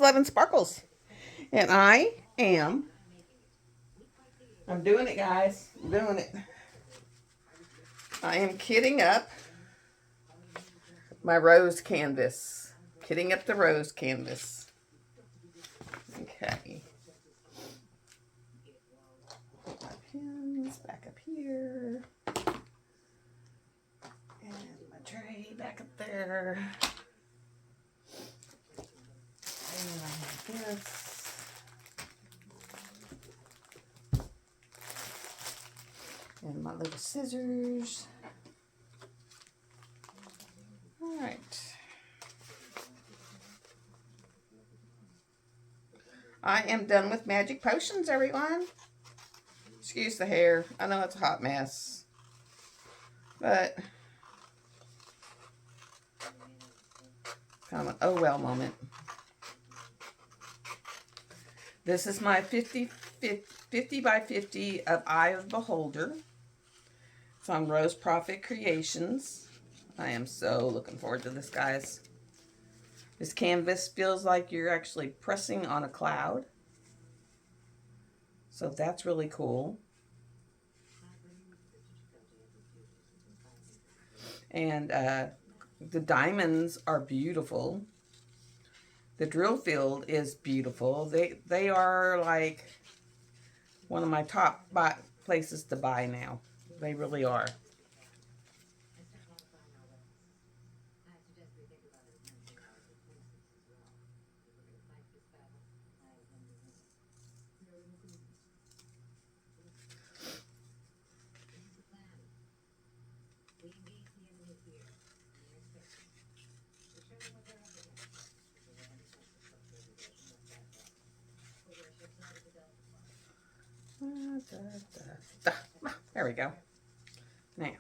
Love and Sparkles. And I'm doing it, guys. I'm doing it. I am kitting up my rose canvas. Kitting up the rose canvas. Okay. Put my pins back up here. And my tray back up there. And I have this. And my little scissors. All right. I am done with magic potions, everyone. Excuse the hair. I know it's a hot mess. But kind of an oh well moment. This is my 50 by 50 of Eye of Beholder. It's on Rose Prophet Creations. I am so looking forward to this, guys. This canvas feels like you're actually pressing on a cloud. So that's really cool. And the diamonds are beautiful. The drill field is beautiful. They are like one of my top places to buy now. They really are. There we go. Now,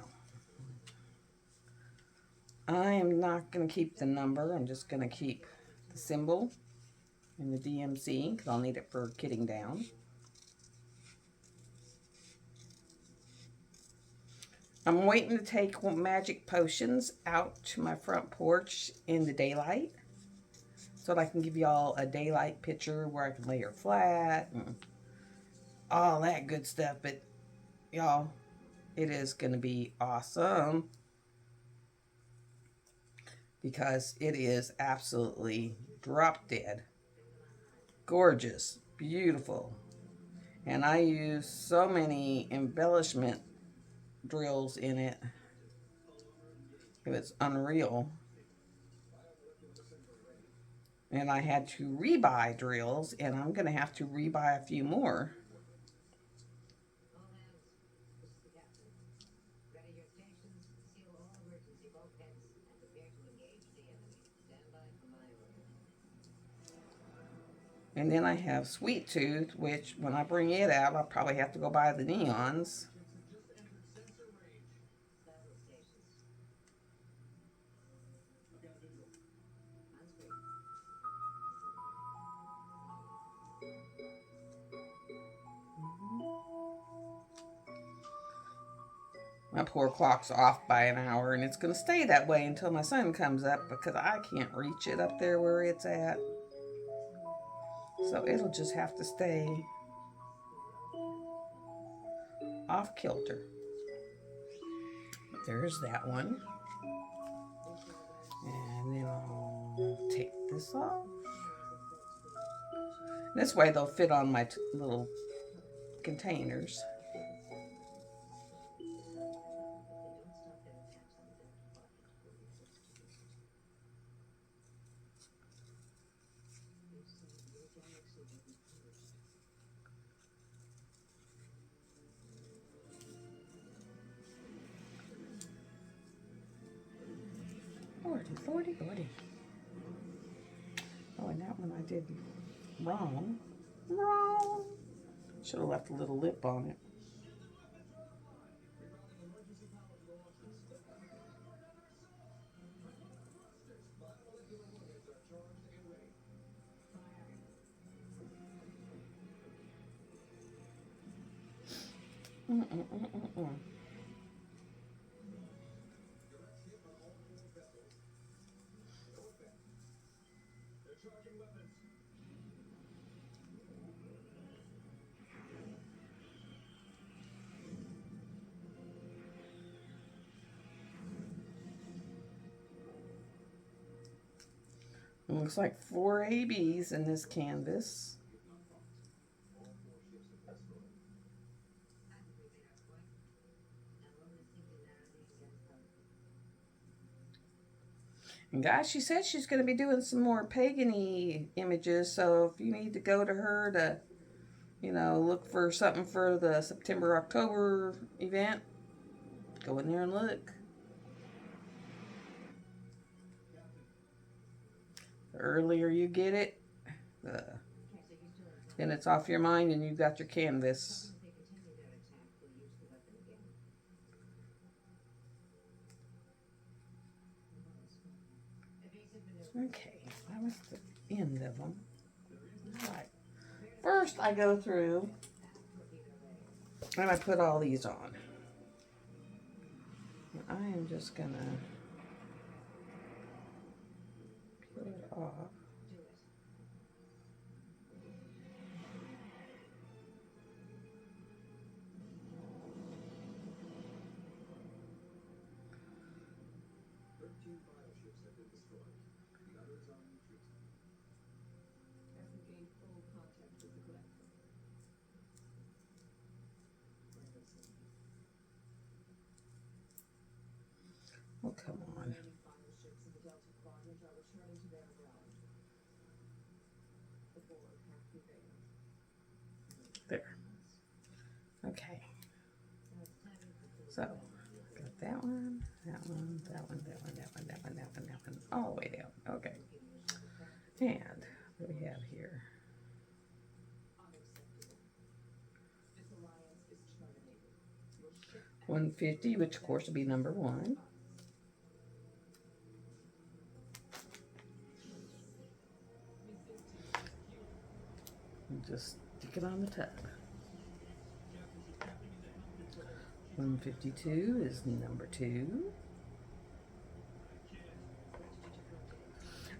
I am not going to keep the number. I'm just going to keep the symbol and the DMC because I'll need it for kitting down. I'm waiting to take magic potions out to my front porch in the daylight so that I can give y'all a daylight picture where I can lay her flat and all that good stuff. But y'all, it is going to be awesome because it is absolutely drop dead gorgeous, beautiful. And I use so many embellishment drills in it. It was unreal. And I had to rebuy drills, and I'm going to have to rebuy a few more. And then I have Sweet Tooth, which when I bring it out, I'll probably have to go buy the neons. My poor clock's off by an hour, and it's going to stay that way until my son comes up because I can't reach it up there where it's at. So it'll just have to stay off kilter. There's that one. And then I'll take this off. This way they'll fit on my little containers. Lordy. Oh, and that one I did wrong. Should have left a little lip on it. It looks like 4 ABs in this canvas. And guys, she said she's going to be doing some more pagan-y images, so if you need to go to her to, you know, look for something for the September-October event, go in there and look. The earlier you get it, then it's off your mind and you've got your canvas. Okay, that was the end of them. All right. First, I go through and I put all these on. And I am just gonna peel it off. Oh, come on. There. Okay. So, got that one, that one, that one, that one, that one, that one, that one, that one, all the way down. Okay. And what do we have here? $150, which of course will be number 1. And just stick it on the tub. 152 is number 2.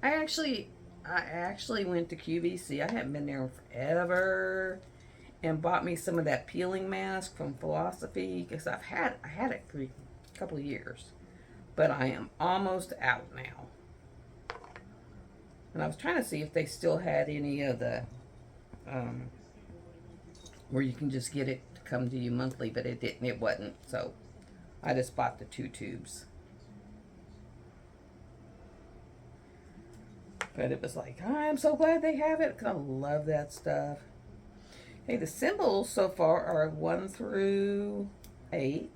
I actually went to QVC. I haven't been there forever, and bought me some of that peeling mask from Philosophy because I had it for a couple of years, but I am almost out now. And I was trying to see if they still had any of the where you can just get it to come to you monthly, but it didn't. It wasn't. So I just bought the 2 tubes. But it was like, I'm so glad they have it because I love that stuff. Hey, the symbols so far are 1 through 8.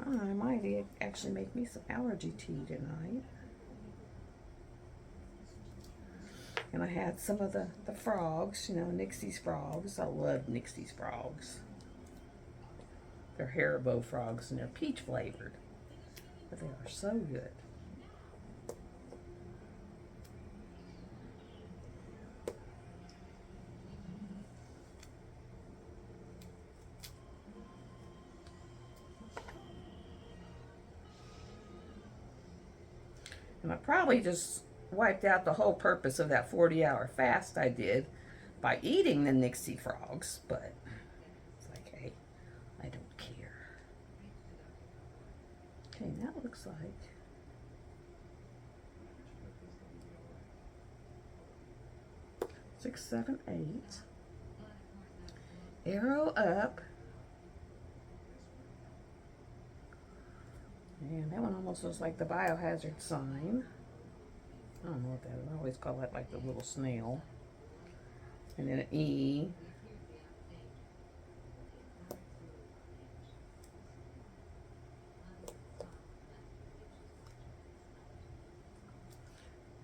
I might actually make me some allergy tea tonight. And I had some of the frogs, you know, Nixie's frogs. I love Nixie's frogs. They're Haribo frogs and they're peach flavored. But they are so good. And I probably just wiped out the whole purpose of that 40-hour fast I did by eating the Nixie frogs, but it's like, hey, I don't care. Okay, now it looks like 6, 7, 8. Arrow up. And that one almost looks like the biohazard sign. I don't know what that is. I always call that like the little snail. And then an E.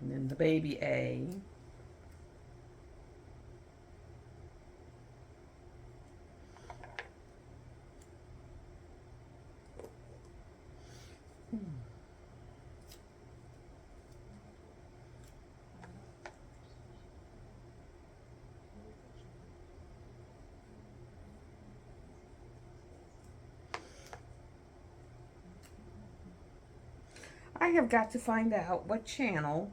And then the baby A. I have got to find out what channel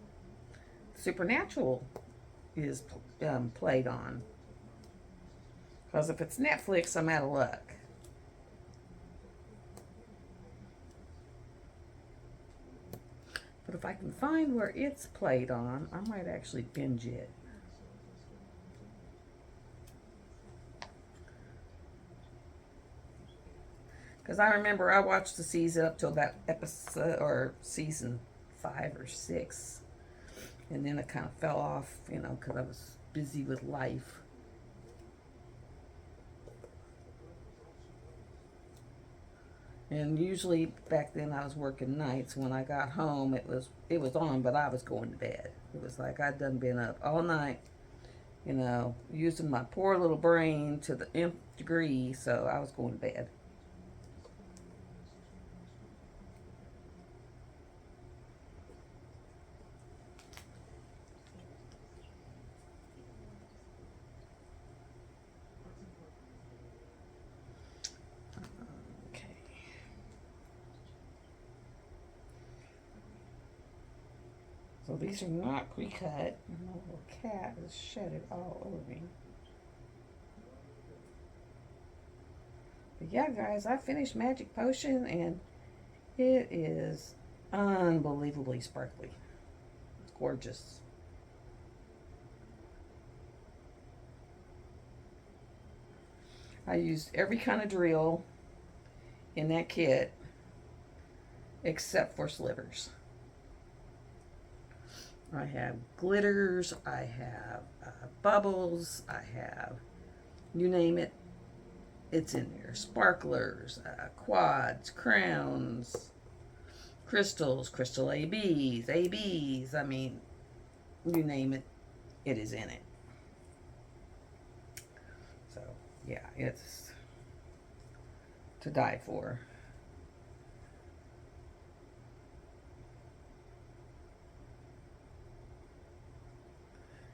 Supernatural is played on. Because if it's Netflix, I'm out of luck. I can find where it's played on, I might actually binge it. Because I remember I watched the season up till that episode, or season 5 or 6. And then it kind of fell off, you know, because I was busy with life. And usually back then I was working nights. When I got home, it was on, but I was going to bed. It was like I'd done been up all night, you know, using my poor little brain to the nth degree, so I was going to bed. So these are not pre-cut. My little cat has shed it all over me. But yeah, guys, I finished Magic Potion, and it is unbelievably sparkly. It's gorgeous. I used every kind of drill in that kit except for slivers. I have glitters, I have bubbles, I have, you name it, it's in there. Sparklers, quads, crowns, crystals, crystal ABs, I mean, you name it, it is in it. So, yeah, it's to die for.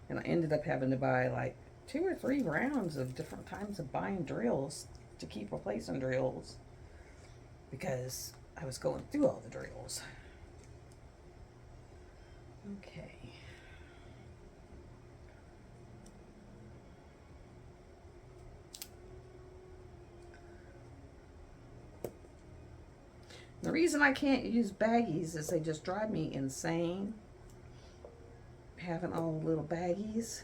And I ended up having to buy like 2 or 3 rounds of different kinds of buying drills to keep replacing drills because I was going through all the drills. Okay. The reason I can't use baggies is they just drive me insane. Having all the little baggies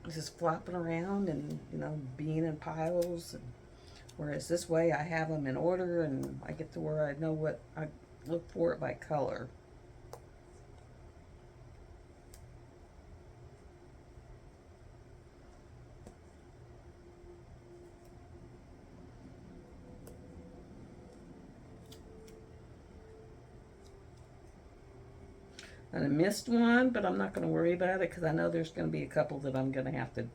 just flopping around and, you know, being in piles. And whereas this way I have them in order and I get to where I know what I look for it by color. And I missed one, but I'm not going to worry about it because I know there's going to be a couple that I'm going to have to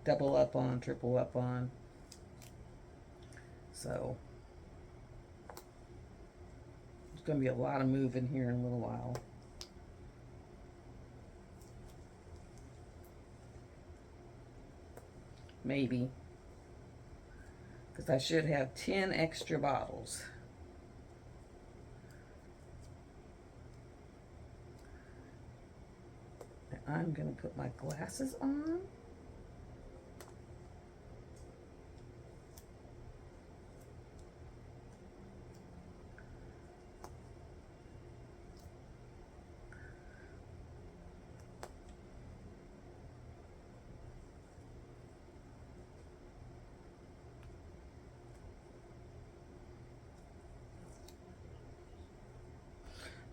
double up on, triple up on. So there's going to be a lot of moving here in a little while. Maybe. Because I should have 10 extra bottles. I'm going to put my glasses on.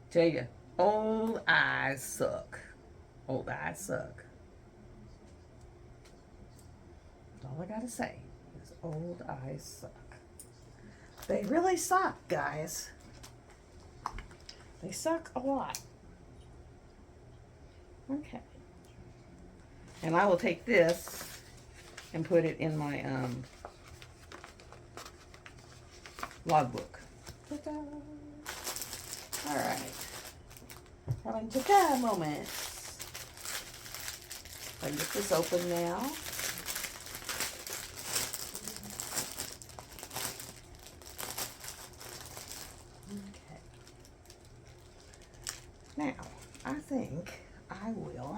Tell you, old eyes suck. Old eyes suck. That's all I gotta say is old eyes suck. They really suck, guys. They suck a lot. Okay. And I will take this and put it in my logbook. Ta-da! All right. Having ta-da moment. I can get this open now. Okay. Now, I think I will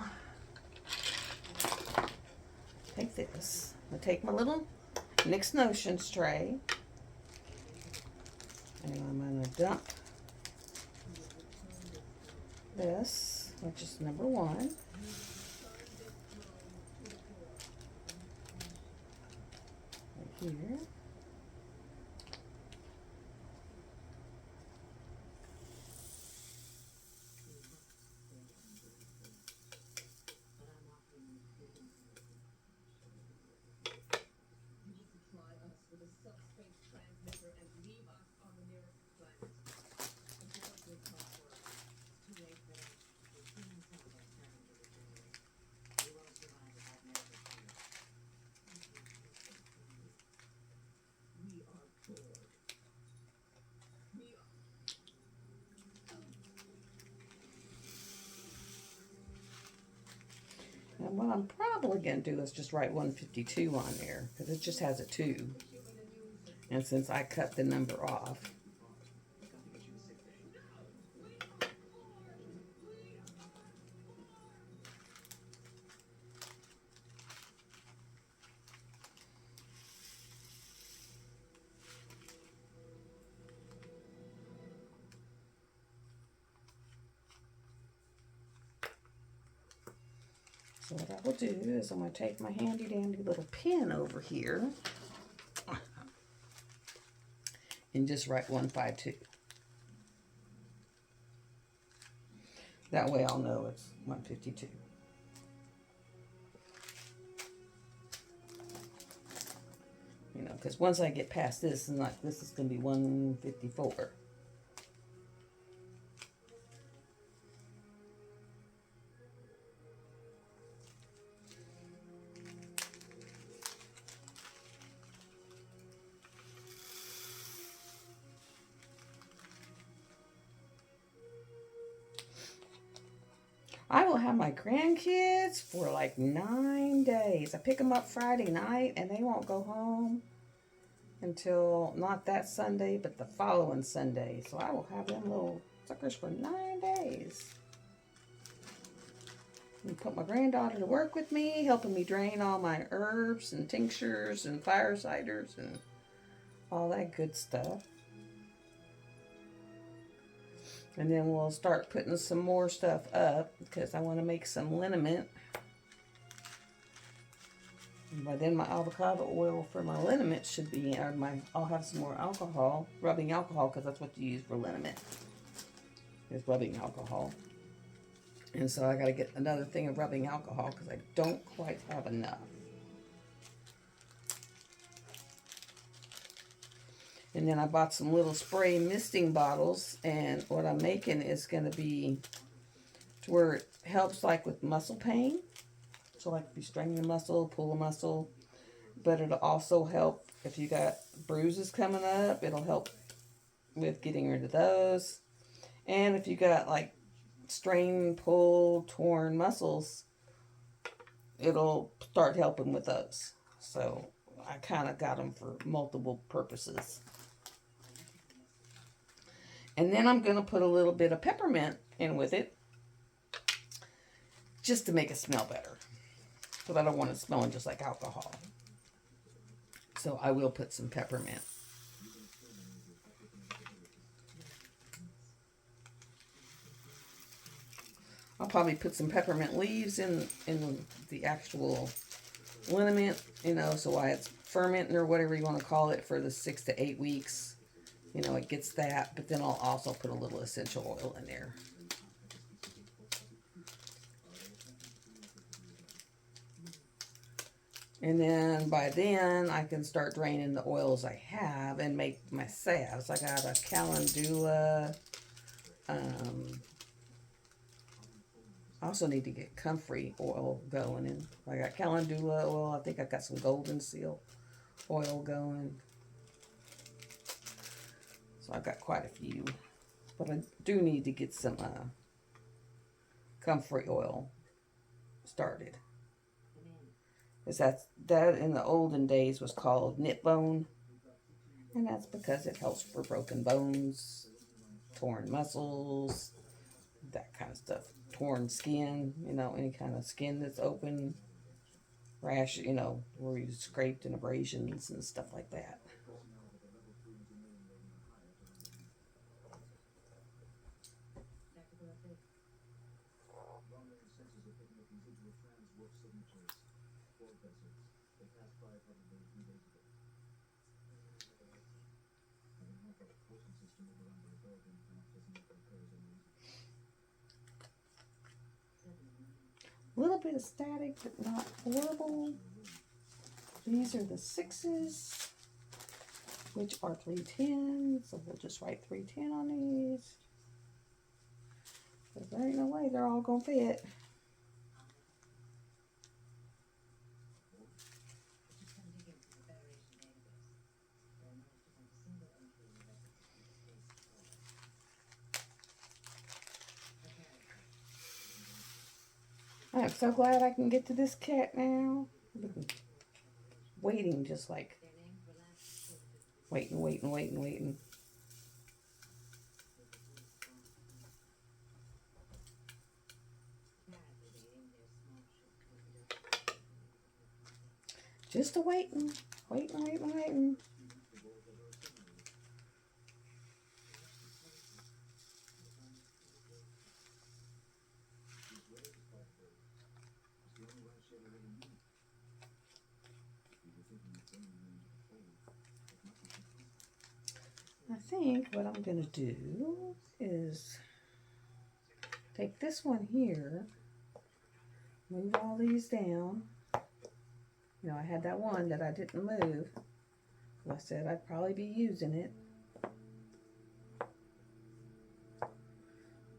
take this. I'll take my little NYX Notions tray. And I'm going to dump this, which is number 1. Right here. And what I'm probably going to do is just write 152 on there, because it just has a 2. And since I cut the number off. So what I will do is I'm going to take my handy dandy little pen over here and just write 152. That way I'll know it's 152. You know, because once I get past this, and like this is going to be 154. I will have my grandkids for like 9 days. I pick them up Friday night and they won't go home until not that Sunday, but the following Sunday. So I will have them little suckers for 9 days. And put my granddaughter to work with me, helping me drain all my herbs and tinctures and fire ciders and all that good stuff. And then we'll start putting some more stuff up because I want to make some liniment. And by then my avocado oil for my liniment should be, or I'll have some more alcohol, rubbing alcohol, because that's what you use for liniment, is rubbing alcohol. And so I got to get another thing of rubbing alcohol because I don't quite have enough. And then I bought some little spray misting bottles, and what I'm making is going to be to where it helps like with muscle pain. So like if you strain a muscle, pull a muscle, but it'll also help if you got bruises coming up, it'll help with getting rid of those. And if you got like strain, pull, torn muscles, it'll start helping with those. So I kind of got them for multiple purposes. And then I'm going to put a little bit of peppermint in with it, just to make it smell better. Because I don't want it smelling just like alcohol. So I will put some peppermint. I'll probably put some peppermint leaves in the actual liniment, you know, so while it's fermenting or whatever you want to call it for the 6 to 8 weeks. You know, it gets that, but then I'll also put a little essential oil in there. And then by then, I can start draining the oils I have and make my salves. I got a calendula. I also need to get comfrey oil going. And I got calendula oil. I think I got some golden seal oil going. So I got quite a few, but I do need to get some comfrey oil started. Because that in the olden days was called knit bone, and that's because it helps for broken bones, torn muscles, that kind of stuff. Torn skin, you know, any kind of skin that's open, rash, you know, where you scraped and abrasions and stuff like that. A little bit of static, but not horrible. These are the 6s, which are 310. So we'll just write 310 on these. Because there ain't no way they're all going to fit. I'm so glad I can get to this cat now. I've been waiting, just like waiting. Just a waiting. I think what I'm going to do is take this one here, move all these down. You know, I had that one that I didn't move. I said I'd probably be using it.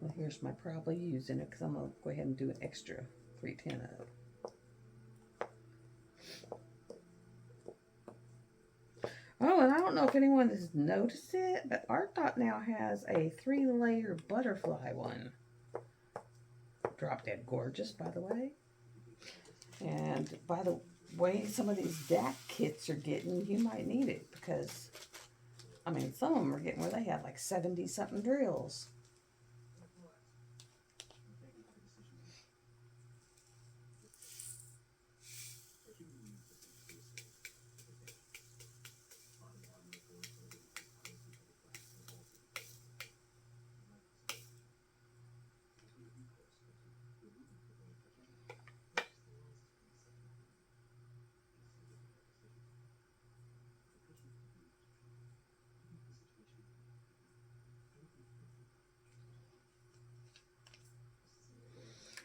Well, here's my probably using it, because I'm going to go ahead and do an extra 310 of. Oh, and I don't know if anyone has noticed it, but Art Dot now has a 3-layer butterfly one. Drop Dead gorgeous, by the way. And by the way some of these DAC kits are getting, you might need it, because, I mean, some of them are getting where they have like 70-something drills.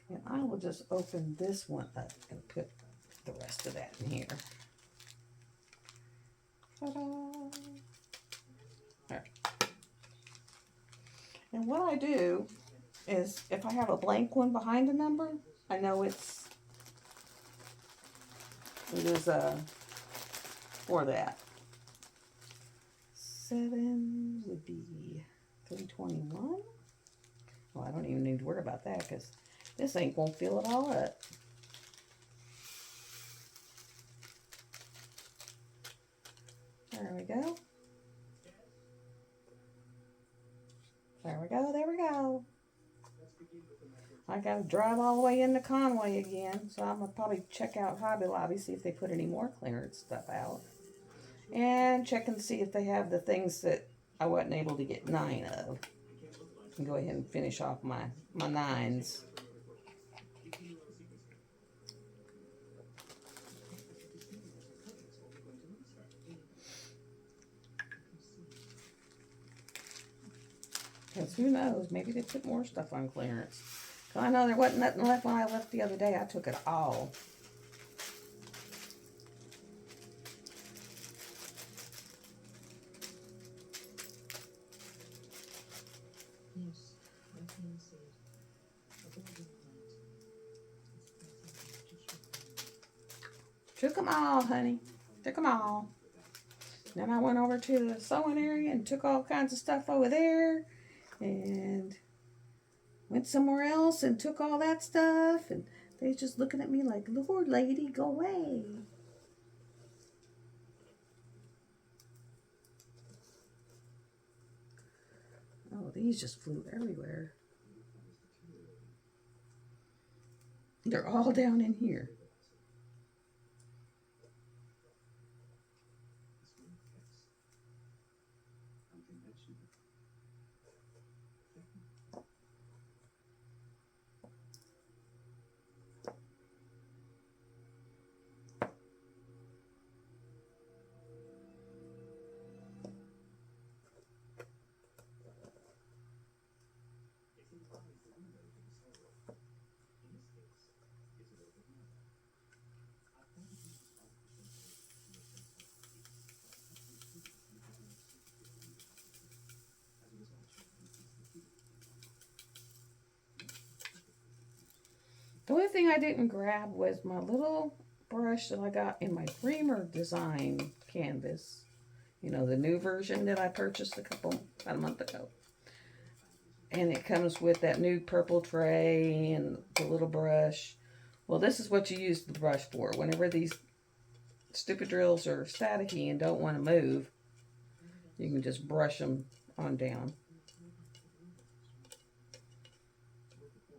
And I will just open this one up and put the rest of that in here. Ta-da! All right. And what I do is, if I have a blank one behind a number, I know it is for that. 7 would be 321. Well, I don't even need to worry about that, because this ink won't fill it all up. There we go. There we go. I gotta drive all the way into Conway again, so I'm gonna probably check out Hobby Lobby, see if they put any more clearance stuff out. And check and see if they have the things that I wasn't able to get 9 of. And go ahead and finish off my 9s. Because who knows, maybe they put more stuff on clearance. Because I know there wasn't nothing left when I left the other day. I took it all. Took them all, honey. Took them all. Then I went over to the sewing area and took all kinds of stuff over there. And went somewhere else and took all that stuff. And they just looking at me like, Lord, lady, go away. Oh, these just flew everywhere. They're all down in here. other thing I didn't grab was my little brush that I got in my Dreamer design canvas. You know, the new version that I purchased about a month ago. And it comes with that new purple tray and the little brush. Well, this is what you use the brush for. Whenever these stupid drills are staticky and don't want to move, you can just brush them on down.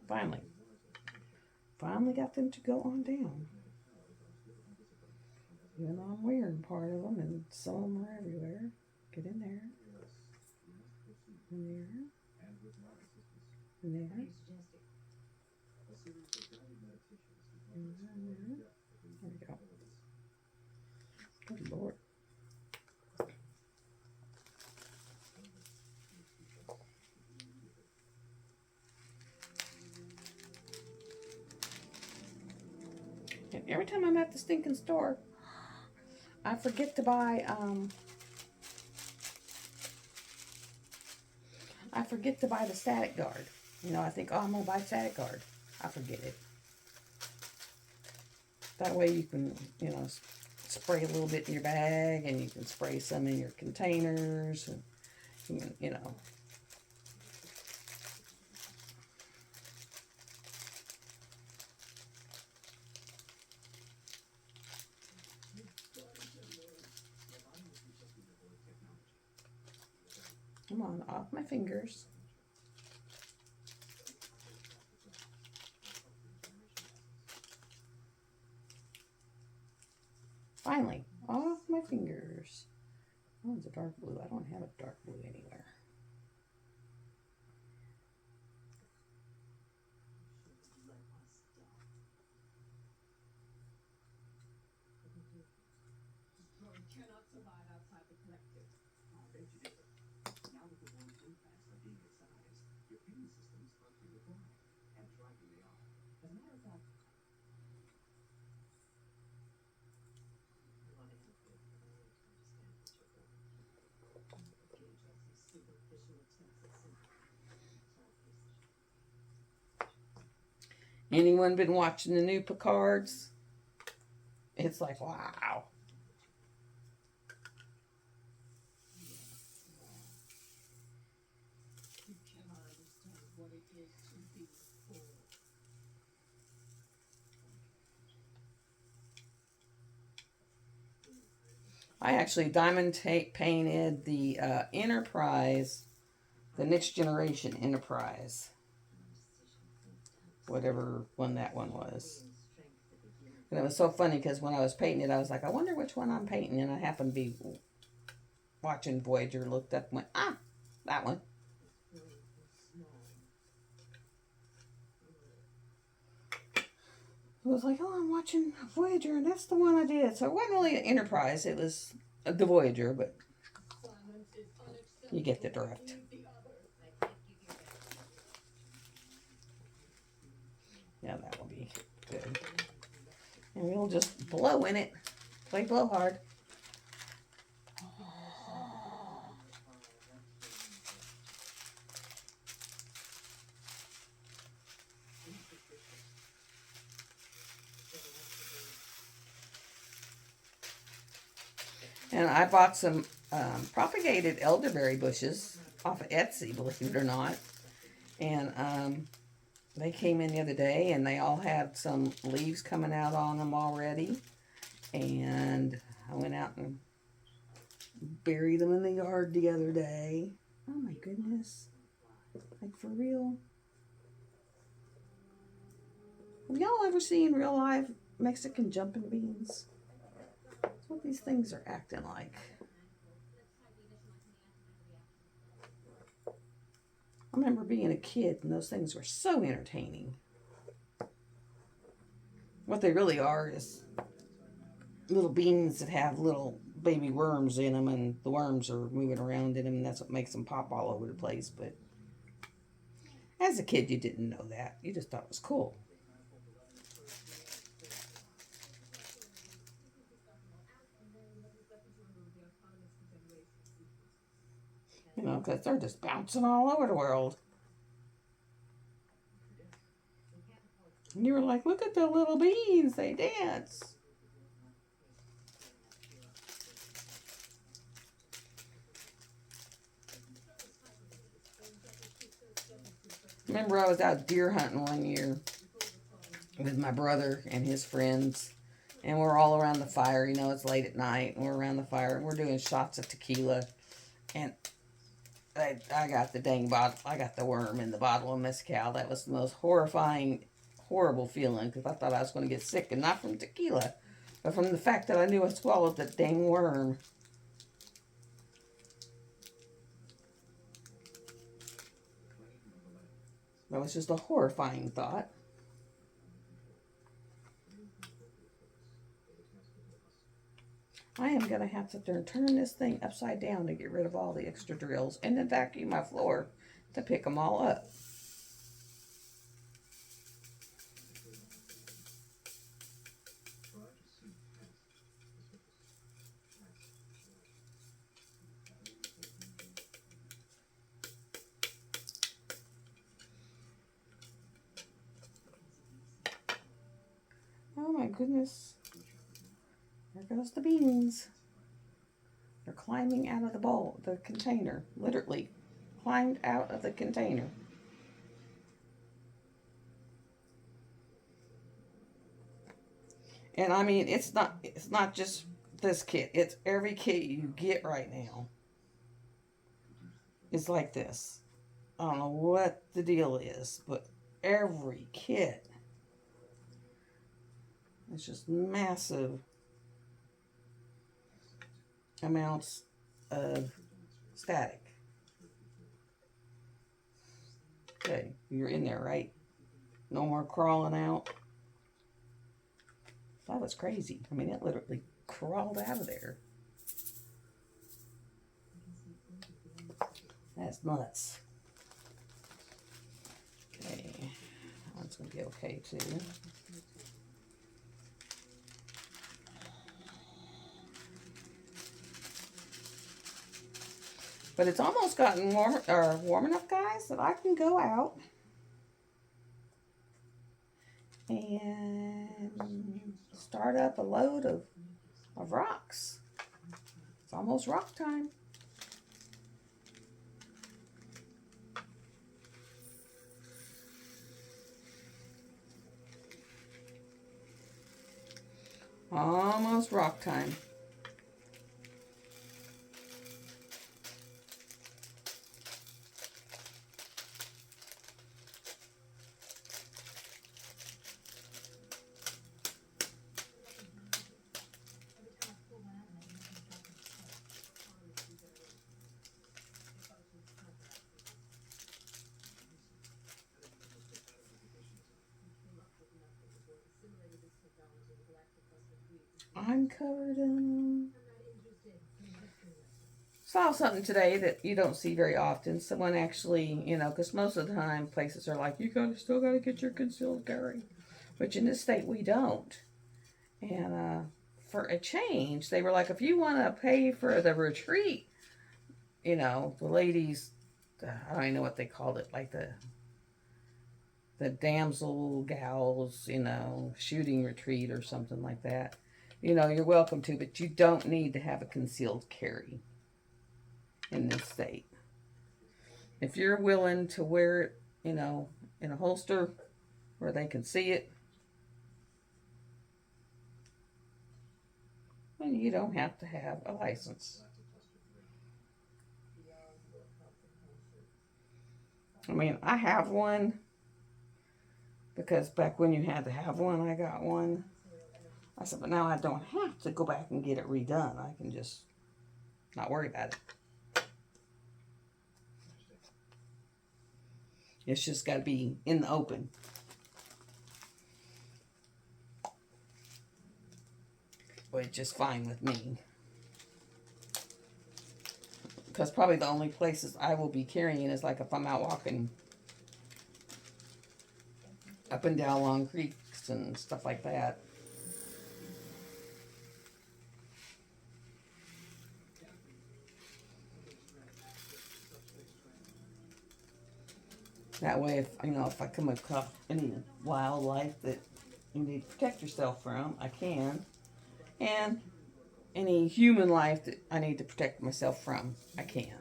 Finally got them to go on down. Even though I'm wearing part of them and some of them are everywhere. Get in there. In there. In there. There we go. Good Lord. And every time I'm at the stinking store, I forget to buy the static guard. You know, I think, oh, I'm gonna buy static guard. I forget it. That way you can, you know, spray a little bit in your bag, and you can spray some in your containers, and you know. Come on, off my fingers. Finally, off my fingers. Oh, it's a dark blue. I don't have a dark blue anywhere. Anyone been watching the new Picards? It's like, wow. I actually diamond painted the Enterprise, the Next Generation Enterprise. Whatever one that one was. And it was so funny because when I was painting it, I was like, I wonder which one I'm painting. And I happened to be watching Voyager, looked up and went, ah, that one. I was like, oh, I'm watching Voyager, and that's the one I did. So it wasn't really an Enterprise, it was the Voyager, but you get the drift. Yeah, that will be good. And we'll just blow in it. Play blow hard. And I bought some propagated elderberry bushes off of Etsy, believe it or not. And they came in the other day, and they all had some leaves coming out on them already. And I went out and buried them in the yard the other day. Oh my goodness. Like, for real. Have y'all ever seen real live Mexican jumping beans? That's what these things are acting like. I remember being a kid and those things were so entertaining. What they really are is little beans that have little baby worms in them, and the worms are moving around in them, and that's what makes them pop all over the place. But as a kid, you didn't know that. You just thought it was cool. You know, because they're just bouncing all over the world. And you were like, look at the little beans, they dance. Remember, I was out deer hunting one year with my brother and his friends, and we're all around the fire. You know, it's late at night, and we're around the fire, and we're doing shots of tequila, and I got the dang bottle. I got the worm in the bottle of mezcal. That was the most horrifying, horrible feeling, because I thought I was going to get sick, and not from tequila, but from the fact that I knew I swallowed the dang worm. That was just a horrifying thought. I am going to have to turn this thing upside down to get rid of all the extra drills, and then vacuum my floor to pick them all up. Oh my goodness. There goes the beans. They're climbing out of the bowl, the container. Literally climbed out of the container. And I mean, it's not just this kit. It's every kit you get right now. It's like this. I don't know what the deal is, but every kit. It's just massive amounts of static. Okay, you're in there, right? No more crawling out. That was crazy. I mean, it literally crawled out of there. That's nuts. Okay, that's gonna be okay too. But it's almost gotten warm enough, guys, that I can go out and start up a load of rocks. It's almost rock time. Almost rock time. I'm covered in... Saw something today that you don't see very often. Someone actually, you know, because most of the time places are like, you still gotta get your concealed carry, which in this state we don't. And for a change, they were like, if you want to pay for the retreat, you know, the ladies, I don't even know what they called it, like the damsel gals, you know, shooting retreat or something like that. You know, you're welcome to, but you don't need to have a concealed carry in this state. If you're willing to wear it, you know, in a holster where they can see it, then you don't have to have a license. I mean, I have one because back when you had to have one, I got one. I said, but now I don't have to go back and get it redone. I can just not worry about it. It's just got to be in the open. Which is fine with me. Because probably the only places I will be carrying is like if I'm out walking up and down long creeks and stuff like that. That way, if I come across any wildlife that you need to protect yourself from, I can. And any human life that I need to protect myself from, I can.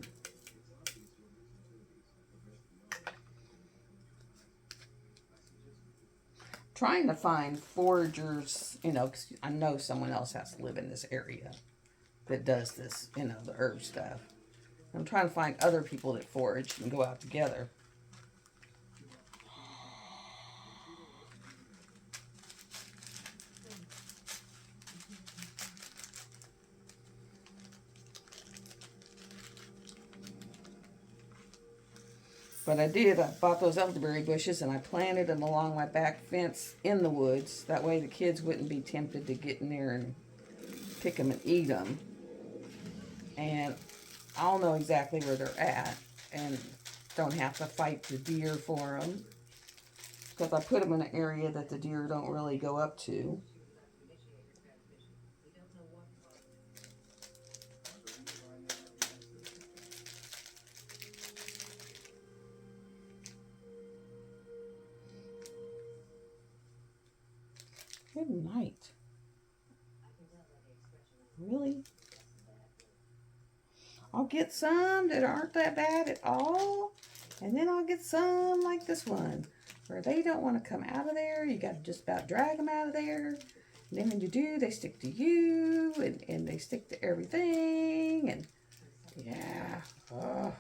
Trying to find foragers, 'cause I know someone else has to live in this area that does this, the herb stuff. I'm trying to find other people that forage and go out together. But I bought those elderberry bushes and I planted them along my back fence in the woods. That way the kids wouldn't be tempted to get in there and pick them and eat them. And I'll know exactly where they're at and don't have to fight the deer for them. Because I put them in an area that the deer don't really go up to. Good night. Really? I'll get some that aren't that bad at all. And then I'll get some like this one, where they don't want to come out of there. You got to just about drag them out of there. And then when you do, they stick to you, and they stick to everything. And yeah. Oh.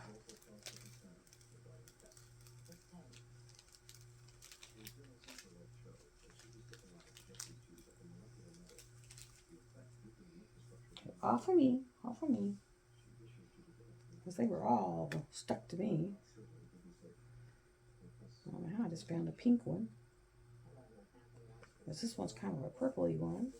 Off of me. Off of me. Because they were all stuck to me. I don't know how I just found a pink one. Because this one's kind of a purpley one.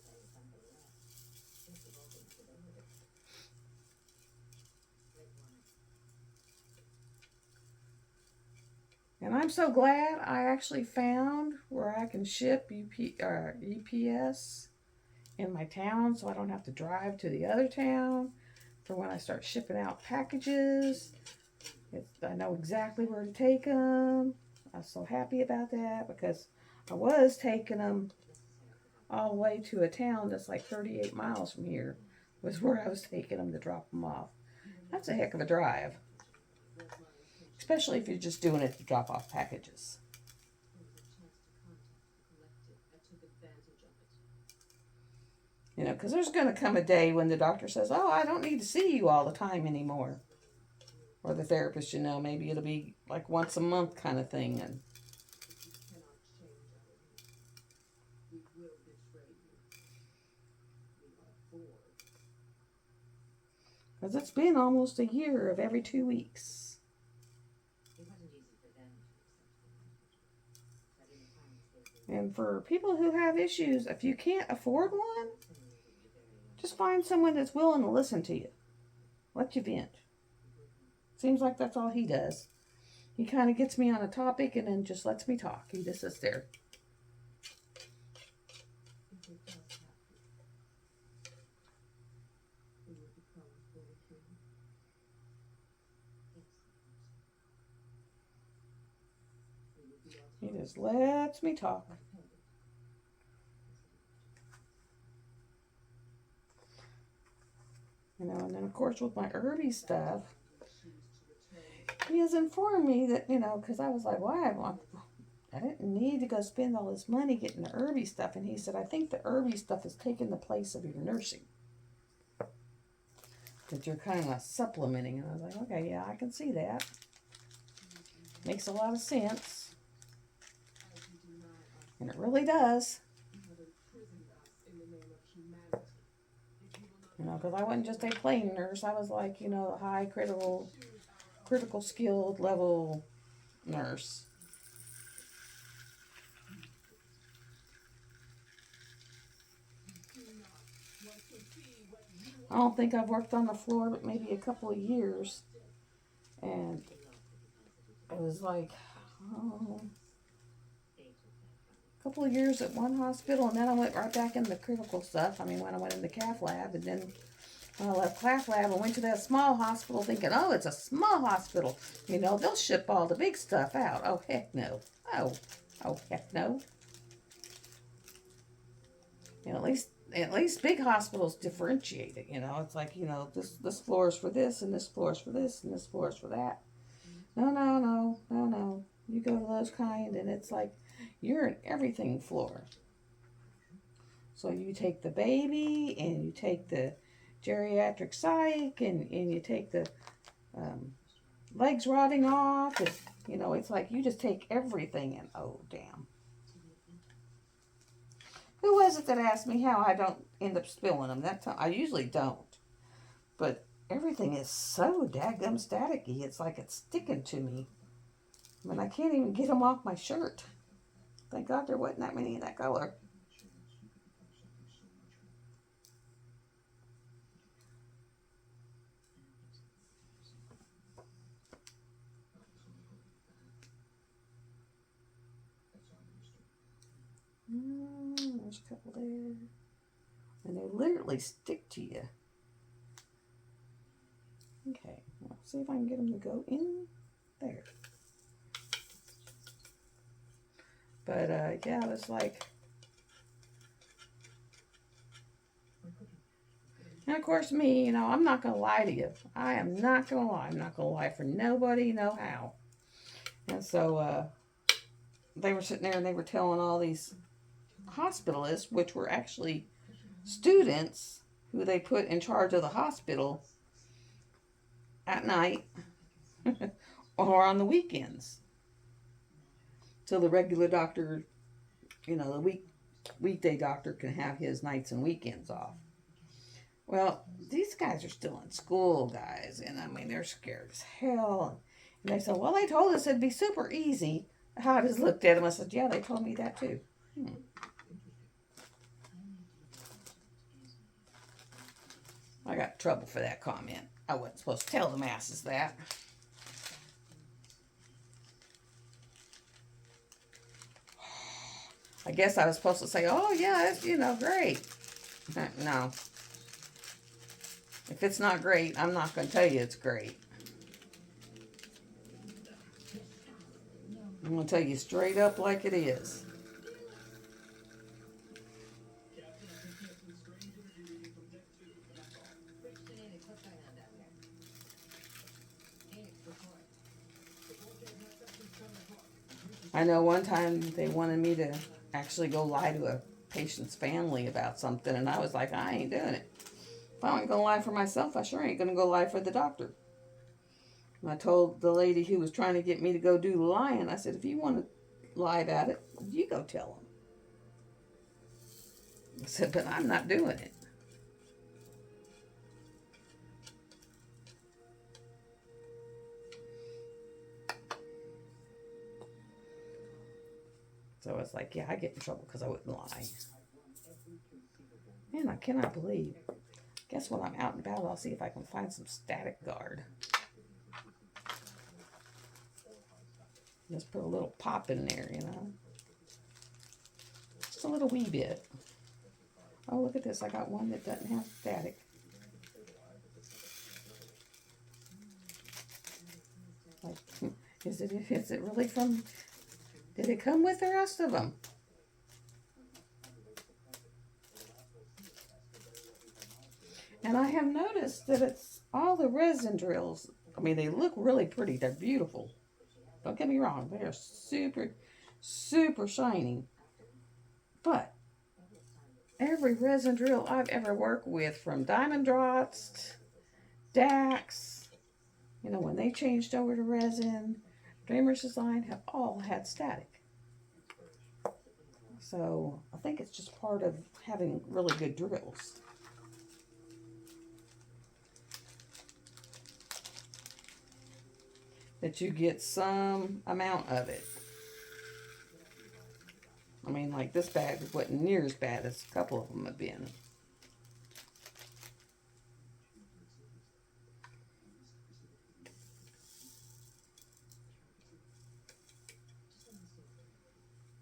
And I'm so glad I actually found where I can ship UPS in my town, so I don't have to drive to the other town for when I start shipping out packages. I know exactly where to take them. I'm so happy about that because I was taking them all the way to a town that's like 38 miles from here, was where I was taking them to drop them off. That's a heck of a drive, especially if you're just doing it to drop off packages. Because there's going to come a day when the doctor says, oh, I don't need to see you all the time anymore. Or the therapist, maybe it'll be like once a month kind of thing. And because it's been almost a year of every 2 weeks. And for people who have issues, if you can't afford one, just find someone that's willing to listen to you. Let you vent. Seems like that's all he does. He kind of gets me on a topic and then just lets me talk. He just sits there. He just lets me talk. And then of course with my herby stuff, he has informed me that, because I was like, why? I didn't need to go spend all this money getting the herby stuff. And he said, I think the herby stuff is taking the place of your nursing. That you're kind of supplementing. And I was like, okay, yeah, I can see that. Makes a lot of sense. And it really does. Because I wasn't just a plain nurse. I was like, a high critical skilled level nurse. I don't think I've worked on the floor but maybe a couple of years. And it was like, a couple of years at one hospital, and then I went right back into the critical stuff. When I went in the cath lab, and then when I left cath lab, I went to that small hospital thinking, oh, it's a small hospital. They'll ship all the big stuff out. Oh, heck no. Oh, heck no. You know, at least big hospitals differentiate it. You know, it's like, this floor is for this, and this floor is for this, and this floor is for that. No, no, no, no, no. You go to those kind, and it's like you're an everything floor. So you take the baby, and you take the geriatric psych, and you take the legs rotting off. And, it's like you just take everything, and oh, damn. Who was it that asked me how I don't end up spilling them? I usually don't. But everything is so dadgum staticky. It's like it's sticking to me. I mean, I can't even get them off my shirt. Thank God there wasn't that many in that color. There's a couple there. And they literally stick to you. Okay, well, see if I can get them to go in there. But, yeah, it's like... And, of course, me, I'm not going to lie to you. I am not going to lie. I'm not going to lie for nobody, no how. And so, they were sitting there and they were telling all these hospitalists, which were actually students who they put in charge of the hospital at night or on the weekends. So the regular doctor, the weekday doctor can have his nights and weekends off. Well, these guys are still in school, guys, and I mean, they're scared as hell. And they said, well, they told us it'd be super easy. I just looked at them. I said, yeah, they told me that too. I got in trouble for that comment. I wasn't supposed to tell the masses that. I guess I was supposed to say, oh, yeah, it's, great. No. If it's not great, I'm not going to tell you it's great. I'm going to tell you straight up like it is. I know one time they wanted me to actually go lie to a patient's family about something, and I was like, I ain't doing it. If I ain't going to lie for myself, I sure ain't going to go lie for the doctor. And I told the lady who was trying to get me to go do the lying, I said, if you want to lie about it, you go tell them. I said, but I'm not doing it. So it's like, yeah, I get in trouble because I wouldn't lie. Man, I cannot believe. Guess when I'm out and about, I'll see if I can find some static guard. Just put a little pop in there, Just a little wee bit. Oh, look at this. I got one that doesn't have static. Like, is it really from... Did it come with the rest of them? And I have noticed that it's all the resin drills. I mean, they look really pretty. They're beautiful. Don't get me wrong. They are super, super shiny. But every resin drill I've ever worked with, from Diamond Drops, Dax, when they changed over to resin, Dreamer's Design, have all had static. So I think it's just part of having really good drills. That you get some amount of it. I mean, like this bag wasn't near as bad as a couple of them have been.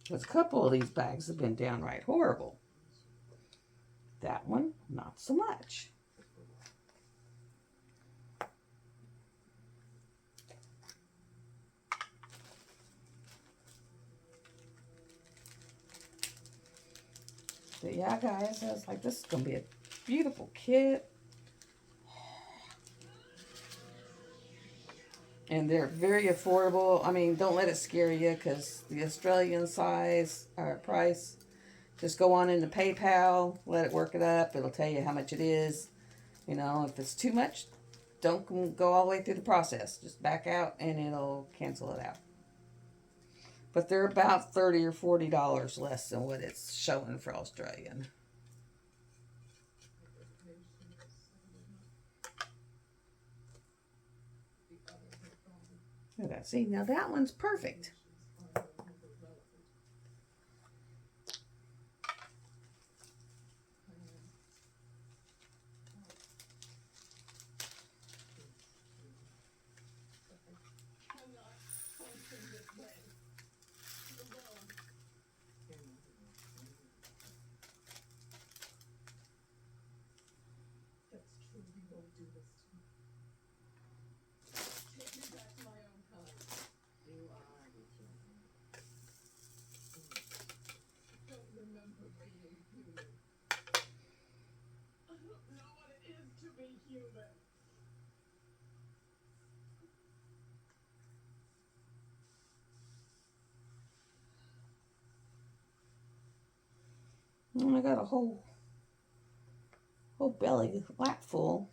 Because a couple of these bags have been downright horrible. That one, not so much. But Yeah, guys, I was like, this is going to be a beautiful kit. And they're very affordable. I mean, don't let it scare you because the Australian size or price, just go on into PayPal, let it work it up. It'll tell you how much it is. You know, if it's too much, don't go all the way through the process. Just back out and it'll cancel it out. But they're about $30 or $40 less than what it's showing for Australian. Look at that. See, now that one's perfect. And I got a whole belly lap full.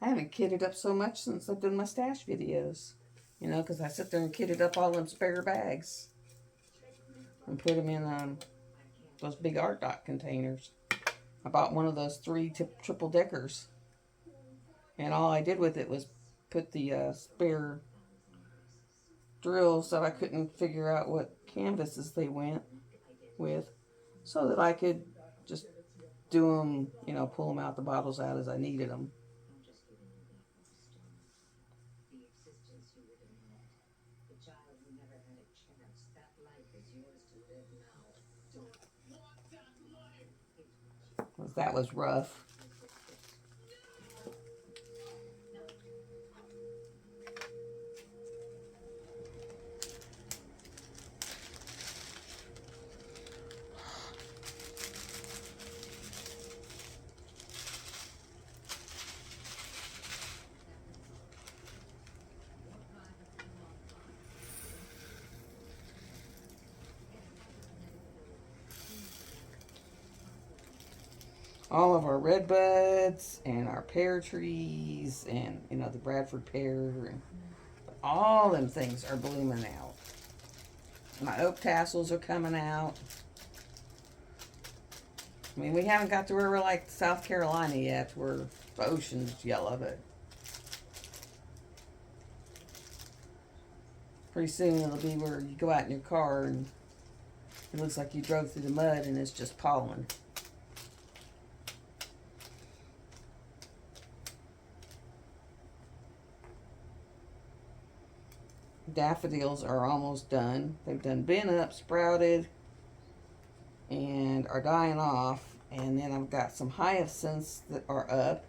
I haven't kitted up so much since I've done my stash videos. You know, because I sit there and kitted up all them spare bags and put them in those big Art Dot containers. I bought one of those triple deckers, and all I did with it was put the spare drills that I couldn't figure out what canvases they went with, so that I could just do them, you know, pull them out the bottles out as I needed them. That was rough. All of our red buds and our pear trees and, you know, the Bradford pear, and all them things are blooming out. My oak tassels are coming out. I mean, we haven't got to where we're like South Carolina yet, where the ocean's yellow, but pretty soon it'll be where you go out in your car and it looks like you drove through the mud and it's just pollen. Daffodils are almost done. They've been up, sprouted, and are dying off. And then I've got some hyacinths that are up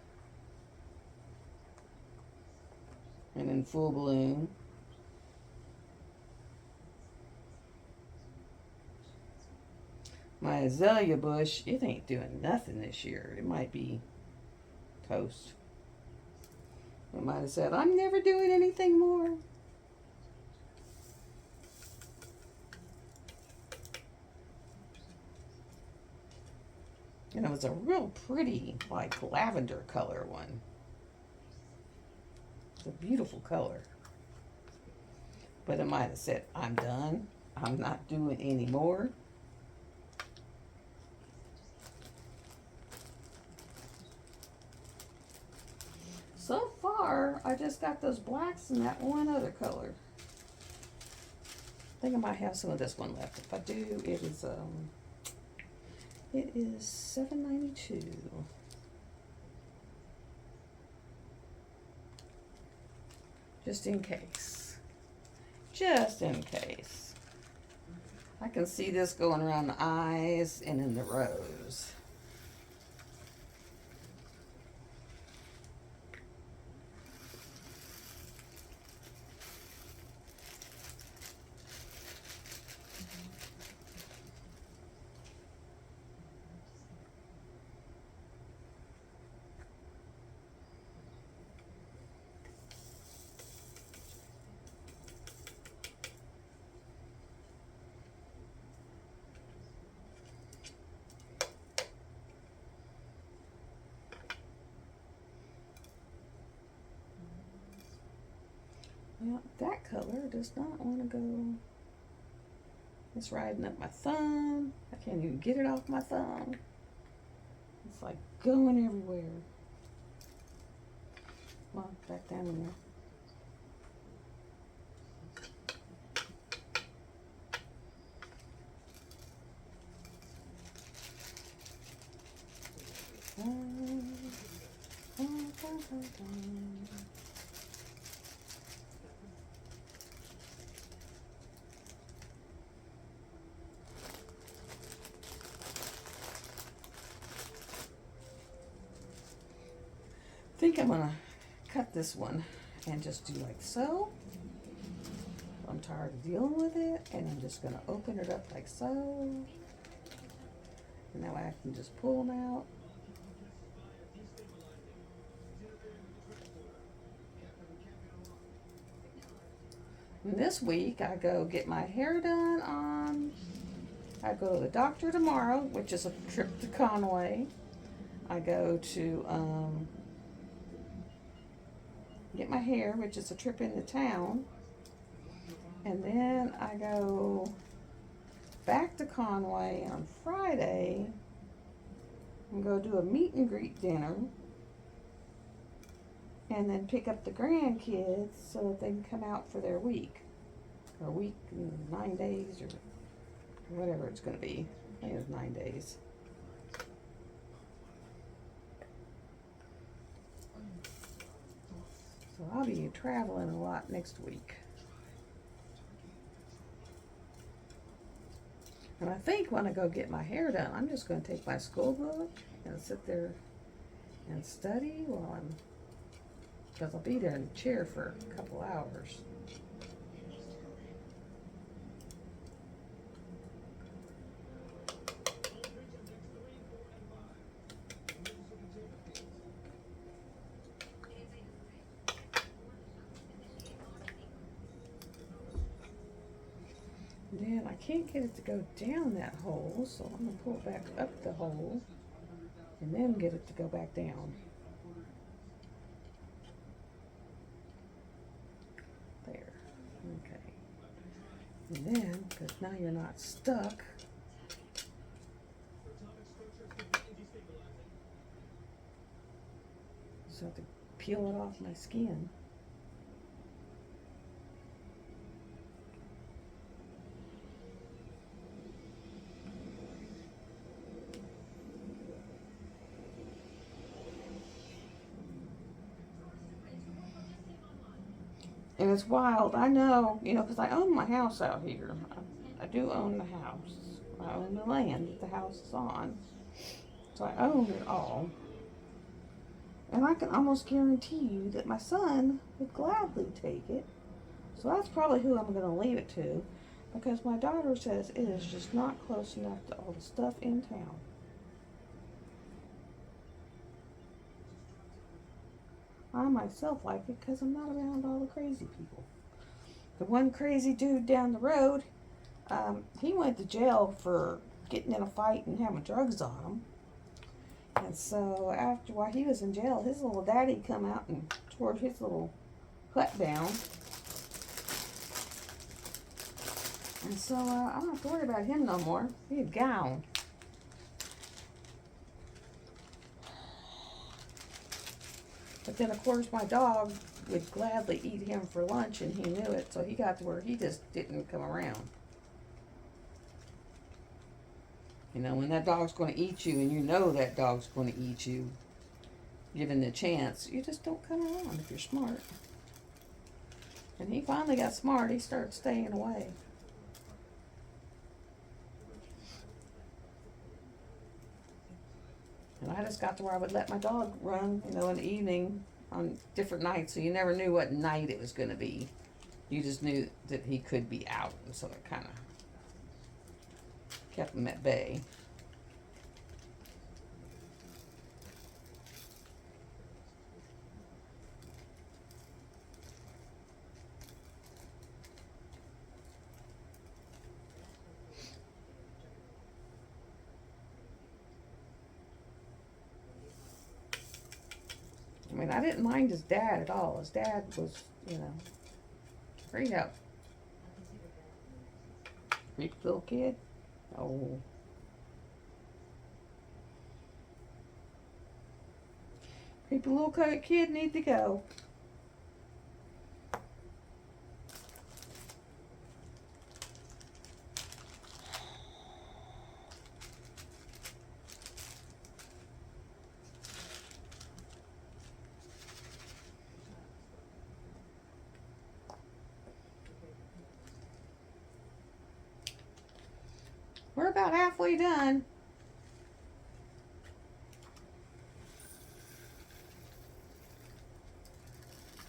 and in full bloom. My azalea bush, it ain't doing nothing this year. It might be toast. I might have said, I'm never doing anything more. And it was a real pretty, like, lavender color one. It's a beautiful color. But it might have said, I'm done. I'm not doing any more. So far, I just got those blacks and that one other color. I think I might have some of this one left. If I do, it is $7.92. Just in case. Just in case. I can see this going around the eyes and in the rose. Well, that color does not want to go. It's riding up my thumb. I can't even get it off my thumb. It's like going everywhere. Well, back down in there. I think I'm gonna cut this one and just do like so. I'm tired of dealing with it, and I'm just gonna open it up like so. And now I can just pull them out. And this week I go get my hair done I go to the doctor tomorrow, which is a trip to Conway. I go to get my hair, which is a trip into town. And then I go back to Conway on Friday and go do a meet and greet dinner. And then pick up the grandkids so that they can come out for their week. Or a week and 9 days or whatever it's going to be. I think it was 9 days. So I'll be traveling a lot next week. And I think when I go get my hair done, I'm just going to take my school book and sit there and study while because I'll be there in the chair for a couple hours. Then I can't get it to go down that hole, so I'm going to pull it back up the hole and then get it to go back down. There. Okay. And then, because now you're not stuck, so I have to peel it off my skin. And it's wild, I know, you know, because I own my house out here. I do own the house. I own the land that the house is on. So I own it all. And I can almost guarantee you that my son would gladly take it. So that's probably who I'm going to leave it to. Because my daughter says it is just not close enough to all the stuff in town. I myself like it because I'm not around all the crazy people. The one crazy dude down the road, he went to jail for getting in a fight and having drugs on him. And so after, while he was in jail, his little daddy come out and tore his little hut down. And so I'm not worried about him no more. He's gone. But then, of course, my dog would gladly eat him for lunch, and he knew it, so he got to where he just didn't come around. You know, when that dog's going to eat you, and you know that dog's going to eat you, given the chance, you just don't come around if you're smart. And he finally got smart. He started staying away. And I just got to where I would let my dog run, you know, in the evening on different nights, so you never knew what night it was going to be. You just knew that he could be out, and so it kind of kept him at bay. I mean, I didn't mind his dad at all. His dad was, you know, great help. Creepy little kid. Oh. Creepy little kid need to go. We're about halfway done.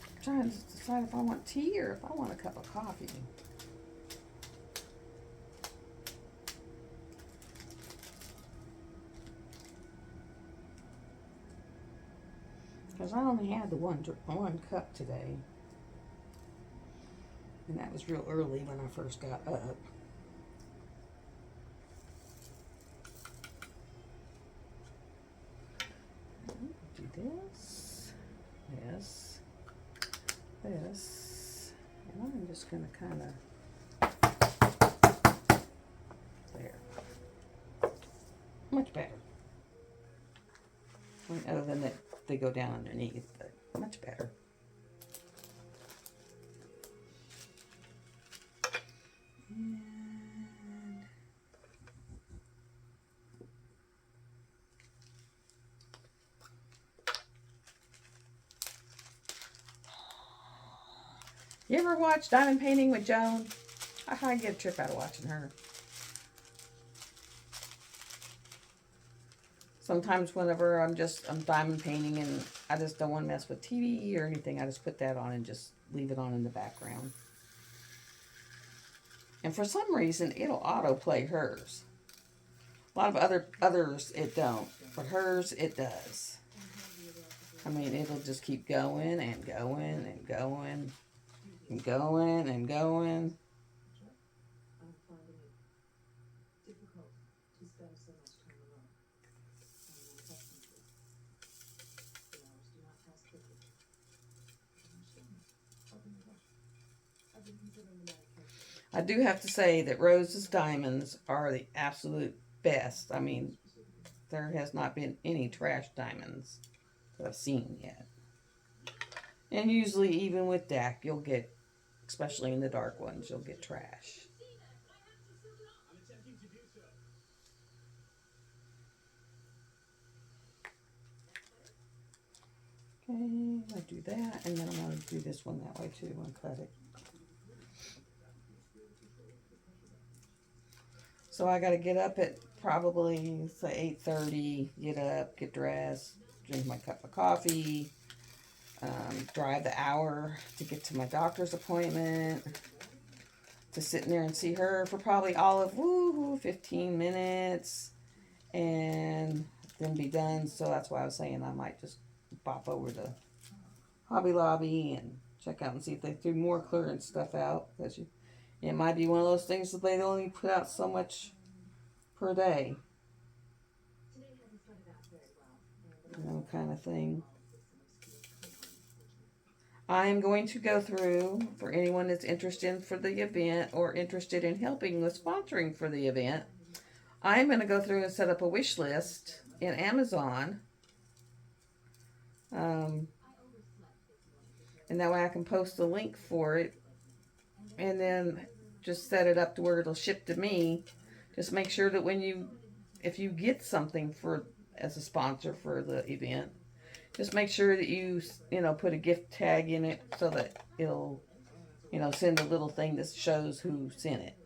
I'm trying to decide if I want tea or if I want a cup of coffee. Because I only had the one cup today. And that was real early when I first got up. Do this, this, and I'm just going to kind of, there. Much better. I mean, other than that they go down underneath, but much better. And you ever watch Diamond Painting with Joan? I get a trip out of watching her. Sometimes whenever I'm diamond painting and I just don't want to mess with TV or anything, I just put that on and just leave it on in the background. And for some reason, it'll autoplay hers. A lot of others it don't, but hers it does. I mean, it'll just keep going and going and going and going and going. I do have to say that Rose's diamonds are the absolute best. I mean, there has not been any trash diamonds that I've seen yet. And usually, even with DAC, you'll get, especially in the dark ones, you'll get trash. Okay, I do that, and then I'm going to do this one that way too and cut it. So I got to get up at probably, say, 8:30, get up, get dressed, drink my cup of coffee, drive the hour to get to my doctor's appointment, to sit in there and see her for probably all of 15 minutes, and then be done. So that's why I was saying I might just pop over to Hobby Lobby and check out and see if they threw more clearance stuff out. Because it might be one of those things that they only put out so much per day. kind of thing. I am going to go through, for anyone that's interested for the event or interested in helping with sponsoring for the event, I'm going to go through and set up a wish list in Amazon. And that way I can post the link for it and then just set it up to where it'll ship to me. Just make sure that if you get something as a sponsor for the event, just make sure that you put a gift tag in it so that it'll, send a little thing that shows who sent it.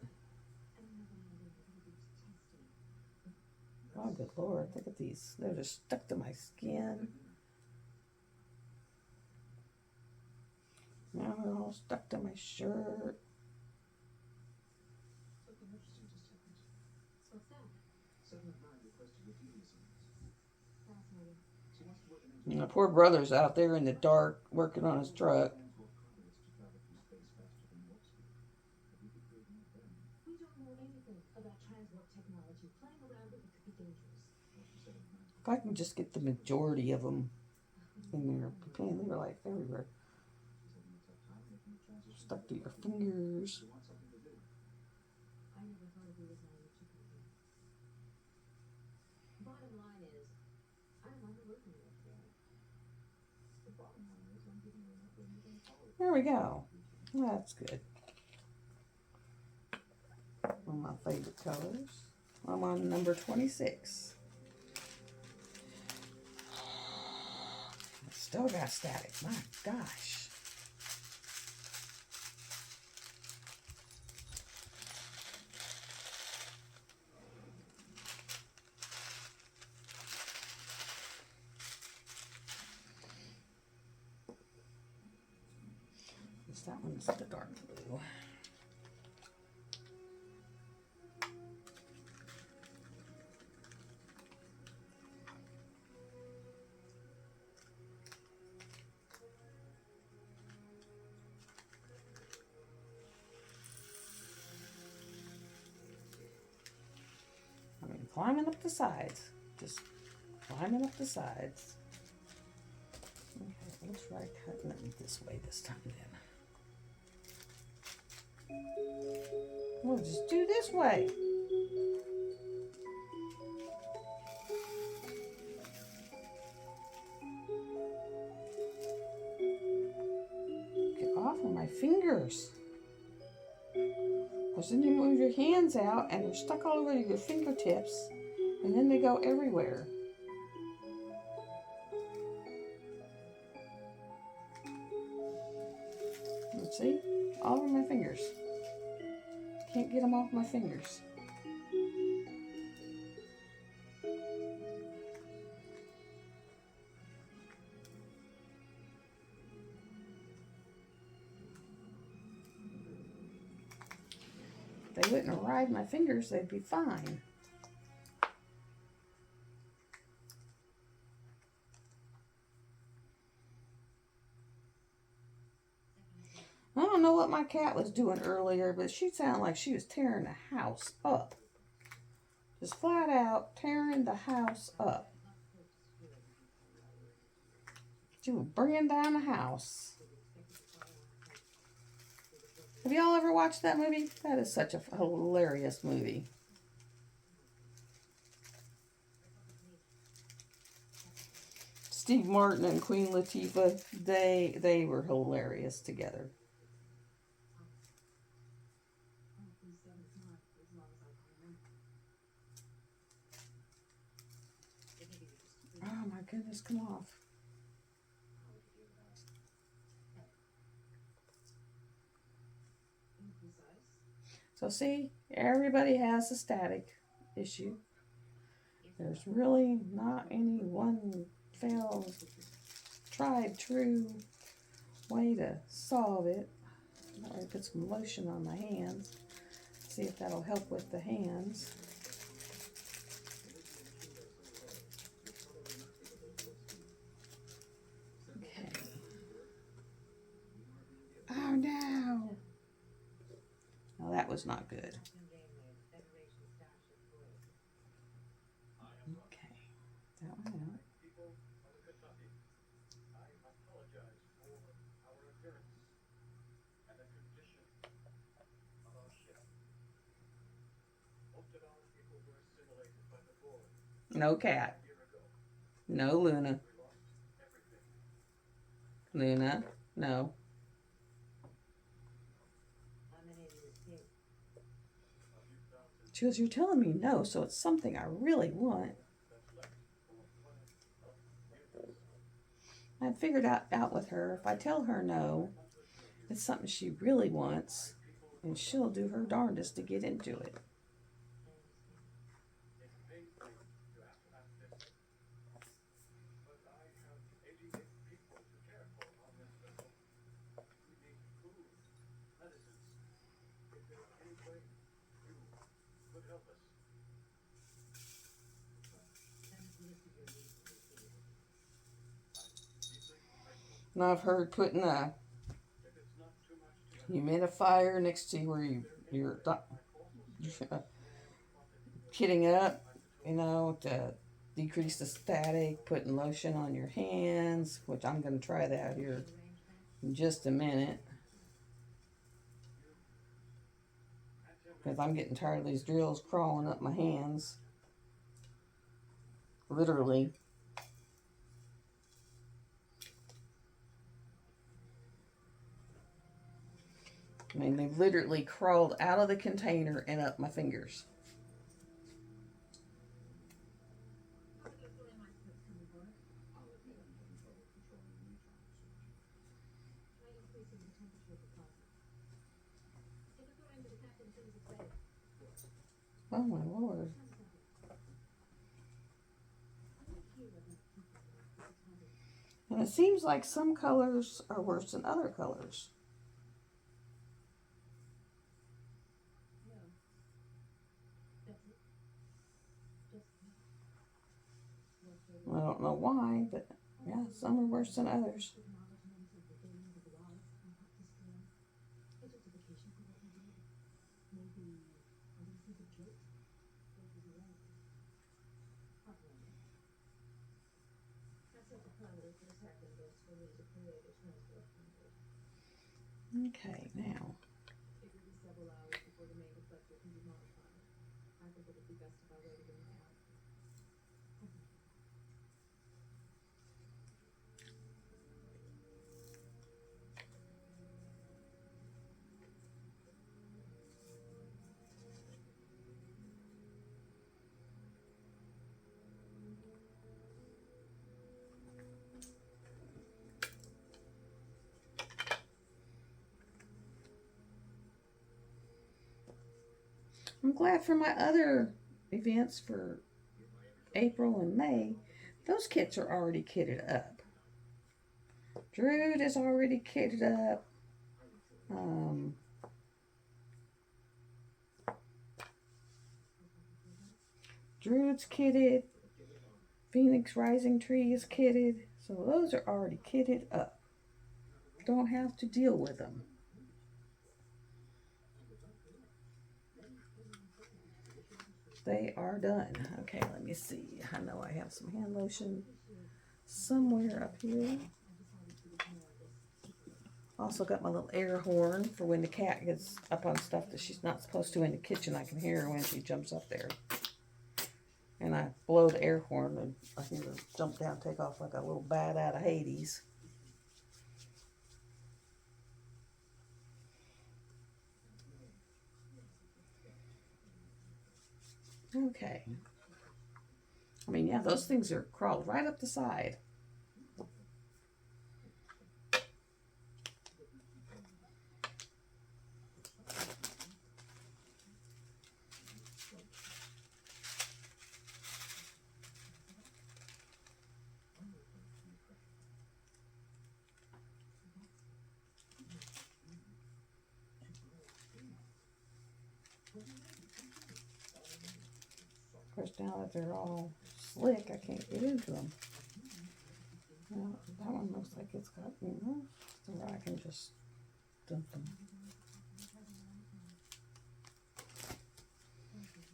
Oh, good Lord, look at these. They're just stuck to my skin. Now they're all stuck to my shirt. My poor brother's out there in the dark working on his truck. If I can just get the majority of them in there. Man, they were like everywhere. Stuck to your fingers. There we go. That's good. One of my favorite colors. I'm on number 26. Still got static. My gosh. That one's the dark blue. Climbing up the sides. Just climbing up the sides. Okay, let's try cutting it this way this time then. We'll just do this way. Get off of my fingers. Because then you move your hands out and they're stuck all over your fingertips. And then they go everywhere. Let's see? All over my fingers. Can't get them off my fingers. If they wouldn't ride my fingers, they'd be fine. I don't know what my cat was doing earlier, but she sounded like she was tearing the house up. Just flat out tearing the house up. She was bringing down the house. Have y'all ever watched that movie? That is such a hilarious movie. Steve Martin and Queen Latifah, they were hilarious together. Oh my goodness, come off. So see, everybody has a static issue. There's really not any one tried true way to solve it. I'm going to put some lotion on my hands. See if that'll help with the hands. Okay. Oh no! No, that was not good. Okay, that one out. No cat. No Luna. Luna. No. She goes, you're telling me no, so it's something I really want. I figured out with her, if I tell her no, it's something she really wants, and she'll do her darndest to get into it. And I've heard putting a humidifier next to where you're kitting up, to decrease the static, putting lotion on your hands, which I'm going to try that here in just a minute. Because I'm getting tired of these drills crawling up my hands. Literally. I mean, they literally crawled out of the container and up my fingers. Oh my Lord. And it seems like some colors are worse than other colors. I don't know why, but yeah, some are worse than others. Okay, now. I'm glad for my other events for April and May, those kits are already kitted up. Druid is already kitted up. Druid's kitted. Phoenix Rising Tree is kitted. So those are already kitted up. Don't have to deal with them. They are done. Okay, let me see. I know I have some hand lotion somewhere up here. Also got my little air horn for when the cat gets up on stuff that she's not supposed to in the kitchen. I can hear her when she jumps up there. And I blow the air horn and I hear her jump down, take off like a little bat out of Hades. Okay. I mean, yeah, those things are crawled right up the side. Of course, now that they're all slick, I can't get into them. Well, that one looks like it's got enough so I can just dump them.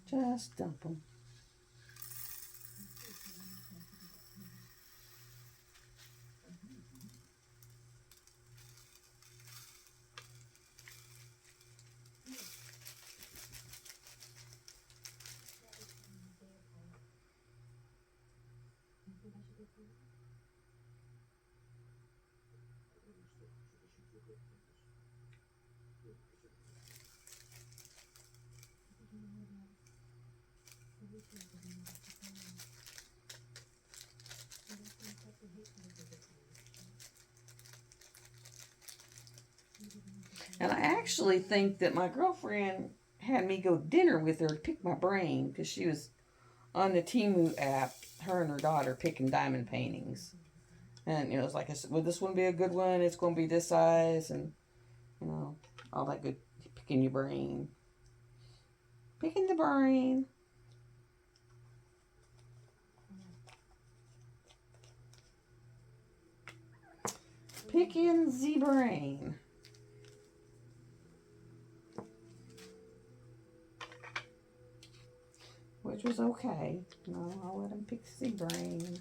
Just dump them. And I actually think that my girlfriend had me go to dinner with her to pick my brain because she was on the Temu app, her and her daughter picking diamond paintings. And, you know, it's like, I said, would this one be a good one? It's going to be this size. And, you know, all that good picking your brain. Picking the brain. Picking the brain. Which was okay. No, I'll let him pick the brain.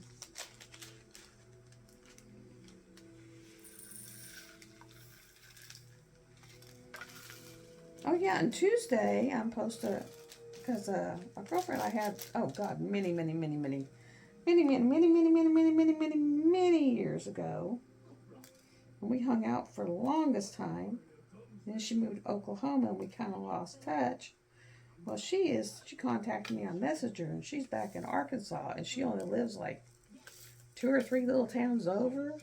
Oh yeah, and Tuesday I'm supposed to, because a girlfriend I had, oh God, many years ago. And we hung out for the longest time. Then she moved to Oklahoma and we kind of lost touch. Well, she contacted me on Messenger and she's back in Arkansas and she only lives like 2 or 3 little towns over.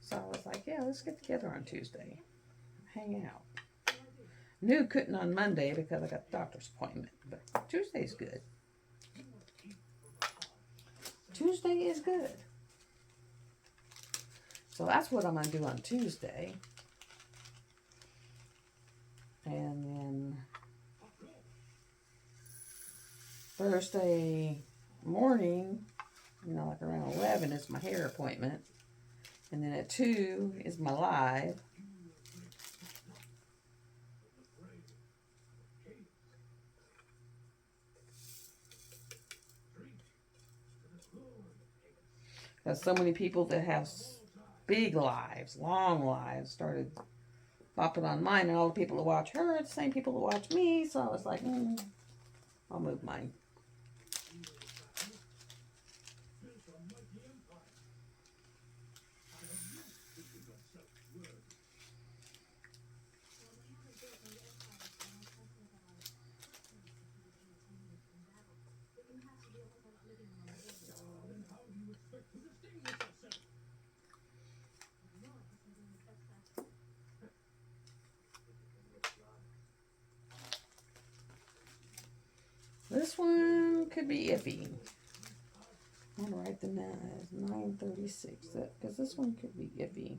So I was like, yeah, let's get together on Tuesday. Hang out. Knew couldn't on Monday because I got a doctor's appointment. But Tuesday's good. Tuesday is good. So that's what I'm going to do on Tuesday. And then Thursday morning, you know, like around 11 is my hair appointment. And then at 2 is my live. There's so many people that have big lives, long lives, started popping on mine, and all the people that watch her are the same people that watch me, so I was like, I'll move mine. This one could be iffy. I'm gonna write the 936, because this one could be iffy.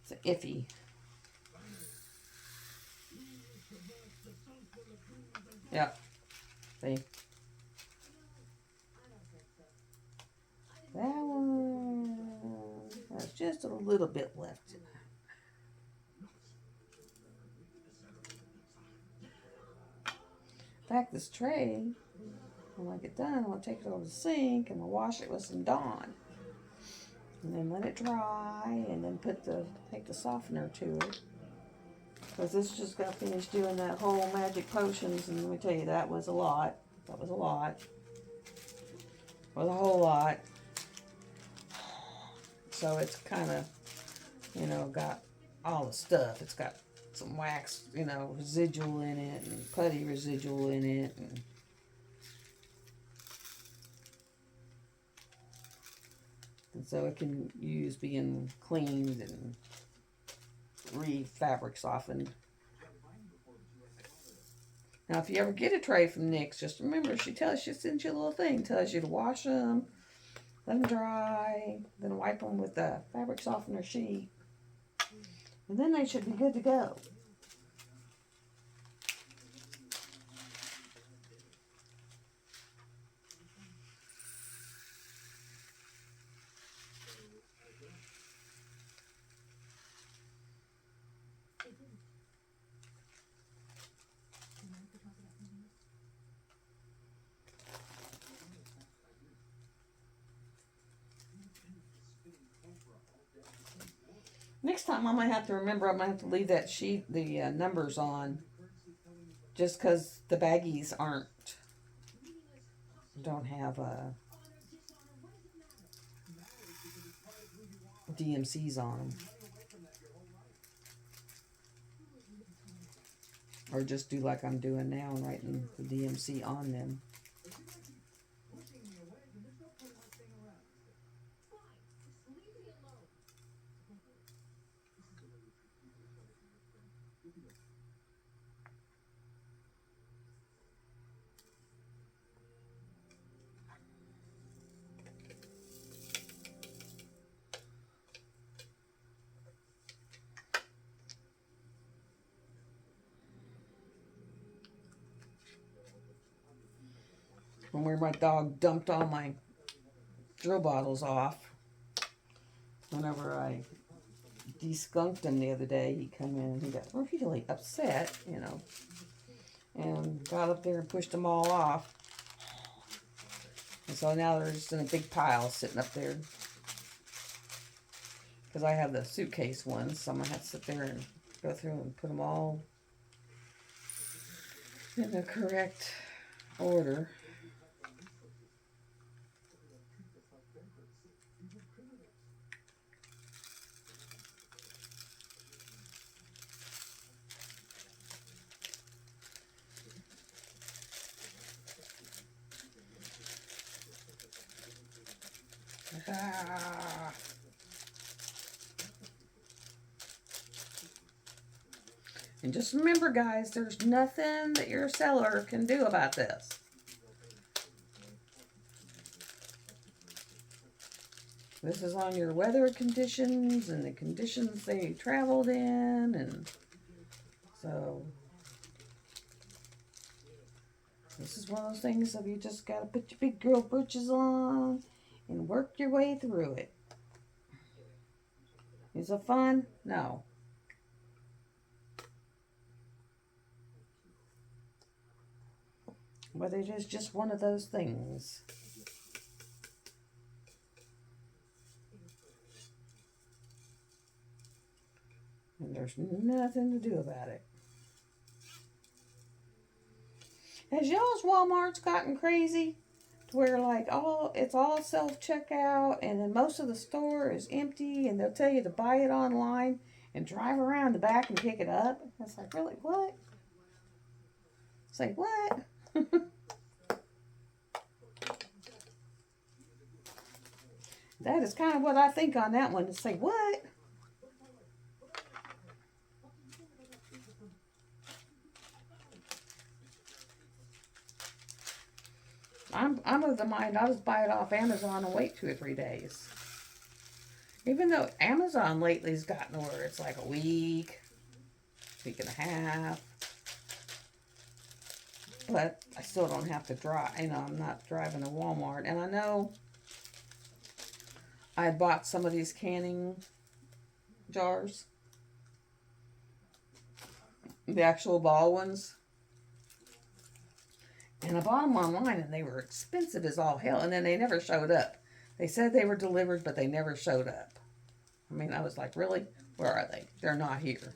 It's iffy. Yeah. See? That one has just a little bit left. In fact, this tray, when I get done, I'm going to take it over to the sink and I'll wash it with some Dawn. And then let it dry and then take the softener to it. Because this just got finished doing that whole magic potions, and let me tell you, that was a lot. That was a lot. It was a whole lot. So it's kind of, you know, got all the stuff. It's got some wax, you know, residual in it, and putty residual in it, and so it can use being cleaned and re-fabric softened. Now, if you ever get a tray from NYX, just remember, she sends you a little thing, tells you to wash them, let them dry, then wipe them with a fabric softener sheet, and then they should be good to go. Next time I might have to remember, I might have to leave that sheet, the numbers on, just because the baggies don't have DMCs on them. Or just do like I'm doing now and writing the DMC on them. from where my dog dumped all my drill bottles off. Whenever I de-skunked him the other day, he come in and he got really upset, you know, and got up there and pushed them all off. And so now they're just in a big pile sitting up there. Because I have the suitcase ones, so I'm going to have to sit there and go through and put them all in the correct order. Ah. And just remember, guys, there's nothing that your seller can do about this. This is on your weather conditions and the conditions they traveled in, and so this is one of those things that you just gotta put your big girl britches on and work your way through it. Is it fun? No. But it is just one of those things. And there's nothing to do about it. Has y'all's Walmart's gotten crazy? To where like it's all self-checkout and then most of the store is empty and they'll tell you to buy it online and drive around the back and pick it up? It's like, really, what? It's like, what? That is kind of what I think on that one. To say, what? I'm of the mind I'll just buy it off Amazon and wait 2 or 3 days. Even though Amazon lately has gotten where it's like a week and a half. But I still don't have to drive. You know, I'm not driving to Walmart. And I know I bought some of these canning jars. The actual ball ones. And I bought them online and they were expensive as all hell. And then they never showed up. They said they were delivered, but they never showed up. I mean, I was like, really? Where are they? They're not here.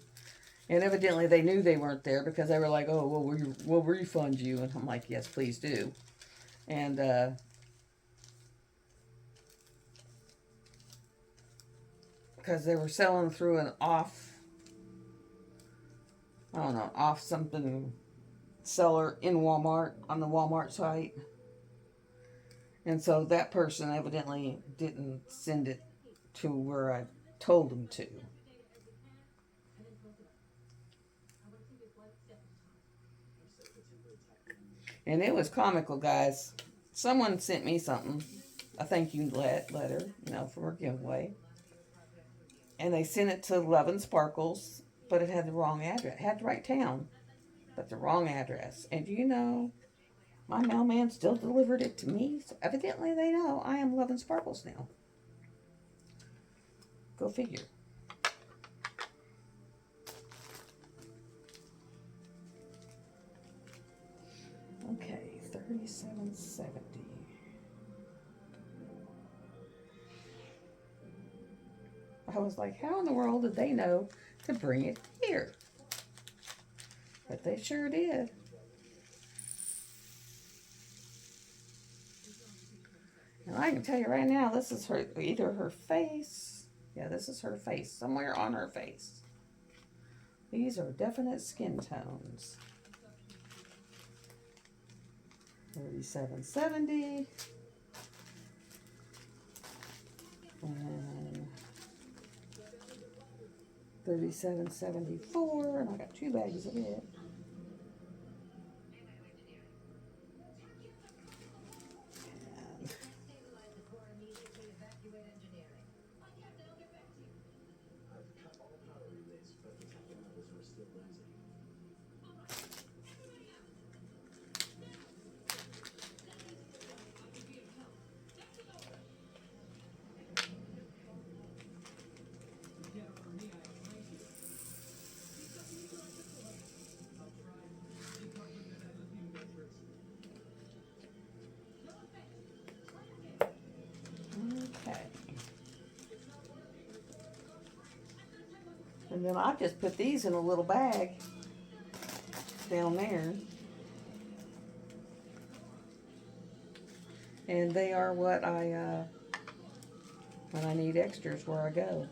And evidently they knew they weren't there because they were like, oh, well, we'll refund you. And I'm like, yes, please do. And because they were selling through an off something seller in Walmart, on the Walmart site. And so that person evidently didn't send it to where I told them to. And it was comical, guys. Someone sent me something, a thank you letter, for a giveaway. And they sent it to Love and Sparkles, but it had the wrong address. It had the right town, but the wrong address. And my mailman still delivered it to me. So evidently they know I am Love and Sparkles now. Go figure. Okay, $37.70. I was like, how in the world did they know to bring it here? But they sure did. And I can tell you right now, this is either her face. Yeah, this is her face. Somewhere on her face. These are definite skin tones. $37.70. And $37.74. And I got 2 bags of it. And then I just put these in a little bag down there. And they are what when I need extras where I go.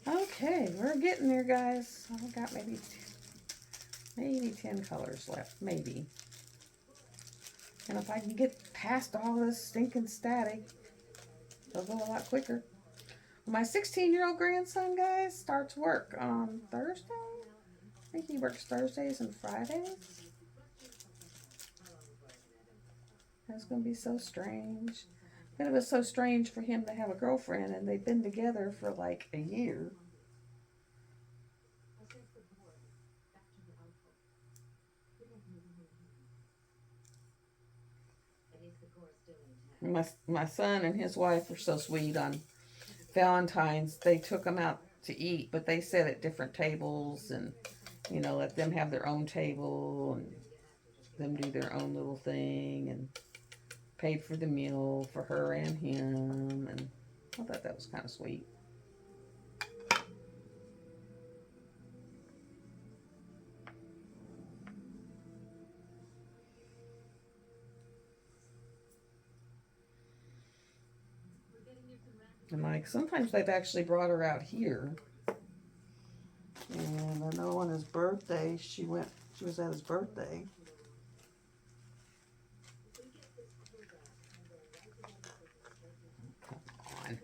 Okay, we're getting there, guys. I've got maybe 10 colors left, maybe. And if I can get past all this stinking static, it'll go a lot quicker. My 16-year-old grandson, guys, starts work on Thursday. I think he works Thursdays and Fridays. That's going to be so strange. But it was so strange for him to have a girlfriend, and they've been together for like a year. My son and his wife were so sweet on Valentine's. They took them out to eat, but they sat at different tables and, you know, let them have their own table and them do their own little thing and paid for the meal for her and him. And I thought that was kind of sweet. And like sometimes they've actually brought her out here. And I know on his birthday, she was at his birthday. Come on.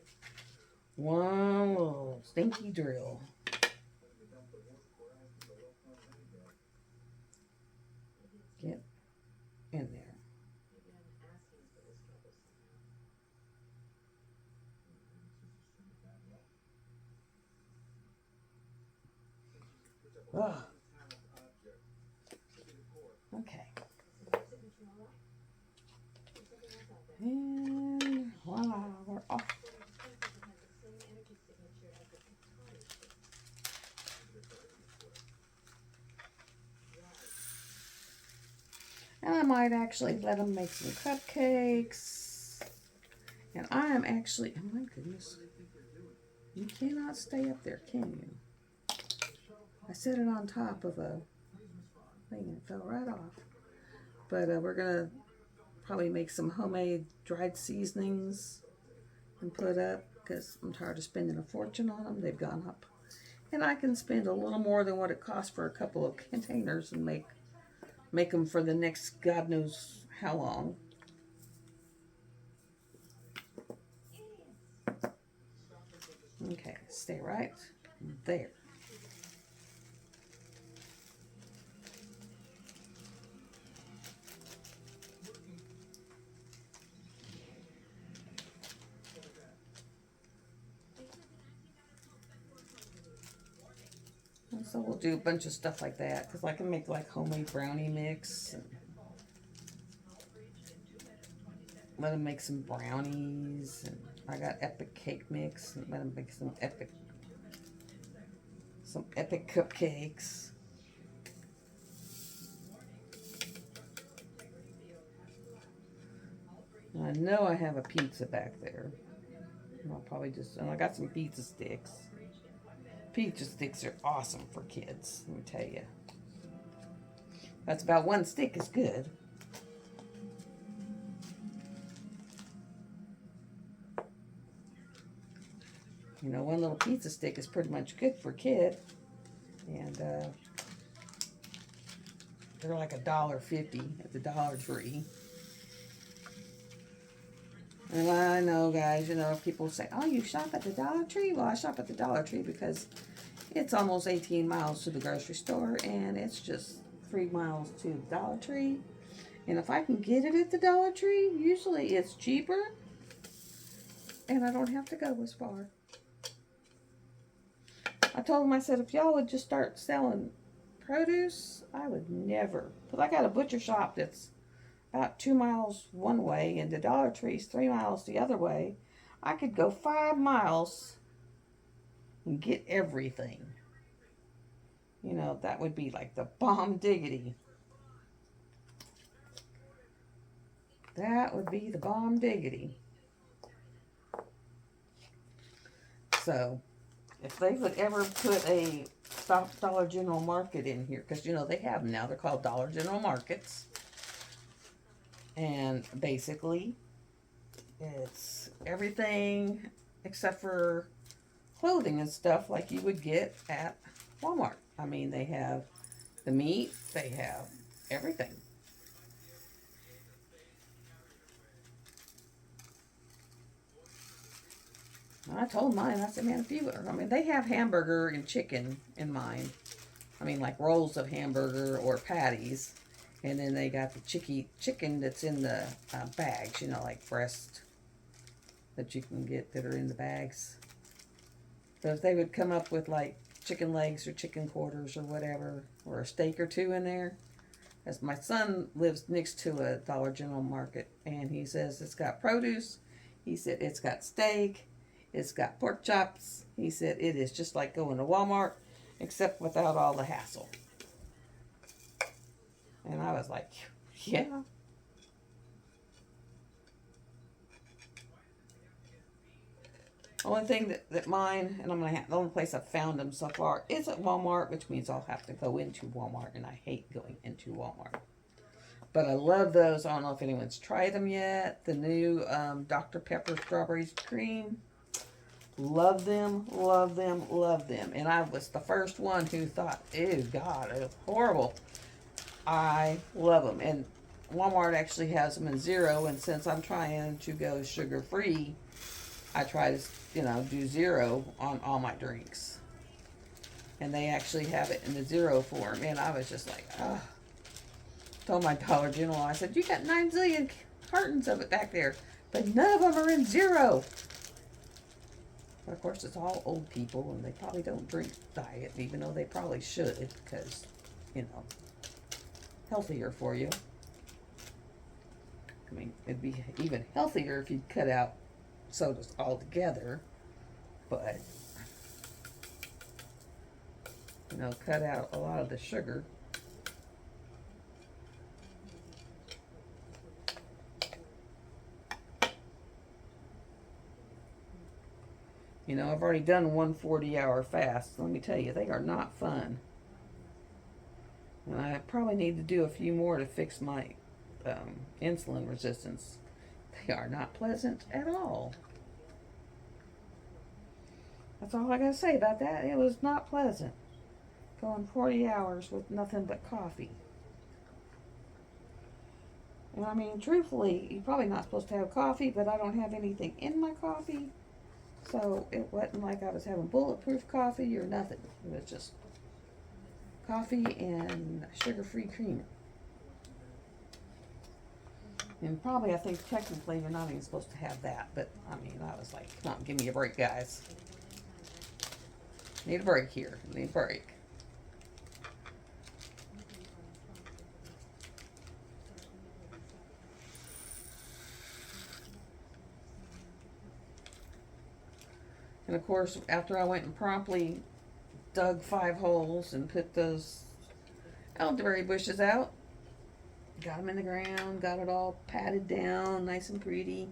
One little stinky drill. Get in there. Oh. Okay. And voila, we're off. And I might actually let them make some cupcakes. And I am actually, oh my goodness. You cannot stay up there, can you? I set it on top of a thing and it fell right off. But we're going to probably make some homemade dried seasonings and put up because I'm tired of spending a fortune on them. They've gone up. And I can spend a little more than what it costs for a couple of containers and make them for the next God knows how long. Okay, stay right there. And so we'll do a bunch of stuff like that because I can make like homemade brownie mix and let them make some brownies. And I got epic cake mix and let them make some epic cupcakes. And I know I have a pizza back there. And I'll probably and I got some pizza sticks. Pizza sticks are awesome for kids, let me tell you. That's about one stick is good. You know, one little pizza stick is pretty much good for a kid. And they're like $1.50 at the Dollar Tree. And I know, guys, you know, people say, oh, you shop at the Dollar Tree? Well, I shop at the Dollar Tree because it's almost 18 miles to the grocery store, and it's just 3 miles to the Dollar Tree. And if I can get it at the Dollar Tree, usually it's cheaper, and I don't have to go as far. I told them, I said, if y'all would just start selling Produce, I would never. Because I got a butcher shop that's about 2 miles one way and the Dollar Tree's 3 miles the other way. I could go 5 miles and get everything. You know, that would be like the bomb diggity. That would be the bomb diggity. So, if they would ever put a Dollar General Market in here, because, you know, they have them now. They're called Dollar General Markets. And basically, it's everything except for clothing and stuff like you would get at Walmart. I mean, they have the meat, they have everything. I told mine, I said, man, if you, I mean, they have hamburger and chicken in mine. I mean, like rolls of hamburger or patties. And then they got the chicken that's in the bags, you know, like breast that you can get that are in the bags. So if they would come up with like chicken legs or chicken quarters or whatever, or a steak or two in there. As my son lives next to a Dollar General Market, and he says it's got produce. He said it's got steak. It's got pork chops. He said it is just like going to Walmart, except without all the hassle. And I was like, yeah. Only thing that mine, and I'm going to have, the only place I've found them so far is at Walmart, which means I'll have to go into Walmart, and I hate going into Walmart. But I love those. I don't know if anyone's tried them yet. The new Dr. Pepper Strawberries Cream. Love them, love them, love them. And I was the first one who thought, ew, God, it's horrible. I love them. And Walmart actually has them in zero. And since I'm trying to go sugar-free, I try to, you know, do zero on all my drinks. And they actually have it in the zero form. And I was just like, ugh. Told my Dollar General, I said, you got 9 zillion cartons of it back there, but none of them are in zero. But of course, it's all old people, and they probably don't drink diet, even though they probably should, because, you know, healthier for you. I mean, it'd be even healthier if you'd cut out sodas altogether, but, you know, cut out a lot of the sugar. You know, I've already done one 40-hour fast. Let me tell you, they are not fun. And I probably need to do a few more to fix my insulin resistance. They are not pleasant at all. That's all I gotta say about that. It was not pleasant. Going 40 hours with nothing but coffee. And I mean, truthfully, you're probably not supposed to have coffee, but I don't have anything in my coffee. So it wasn't like I was having bulletproof coffee or nothing. It was just coffee and sugar-free creamer. And probably, I think technically you're not even supposed to have that. But, I mean, I was like, come on, give me a break, guys. Need a break here. Need a break. And of course, after I went and promptly dug 5 holes and put those elderberry bushes out, got them in the ground, got it all patted down, nice and pretty.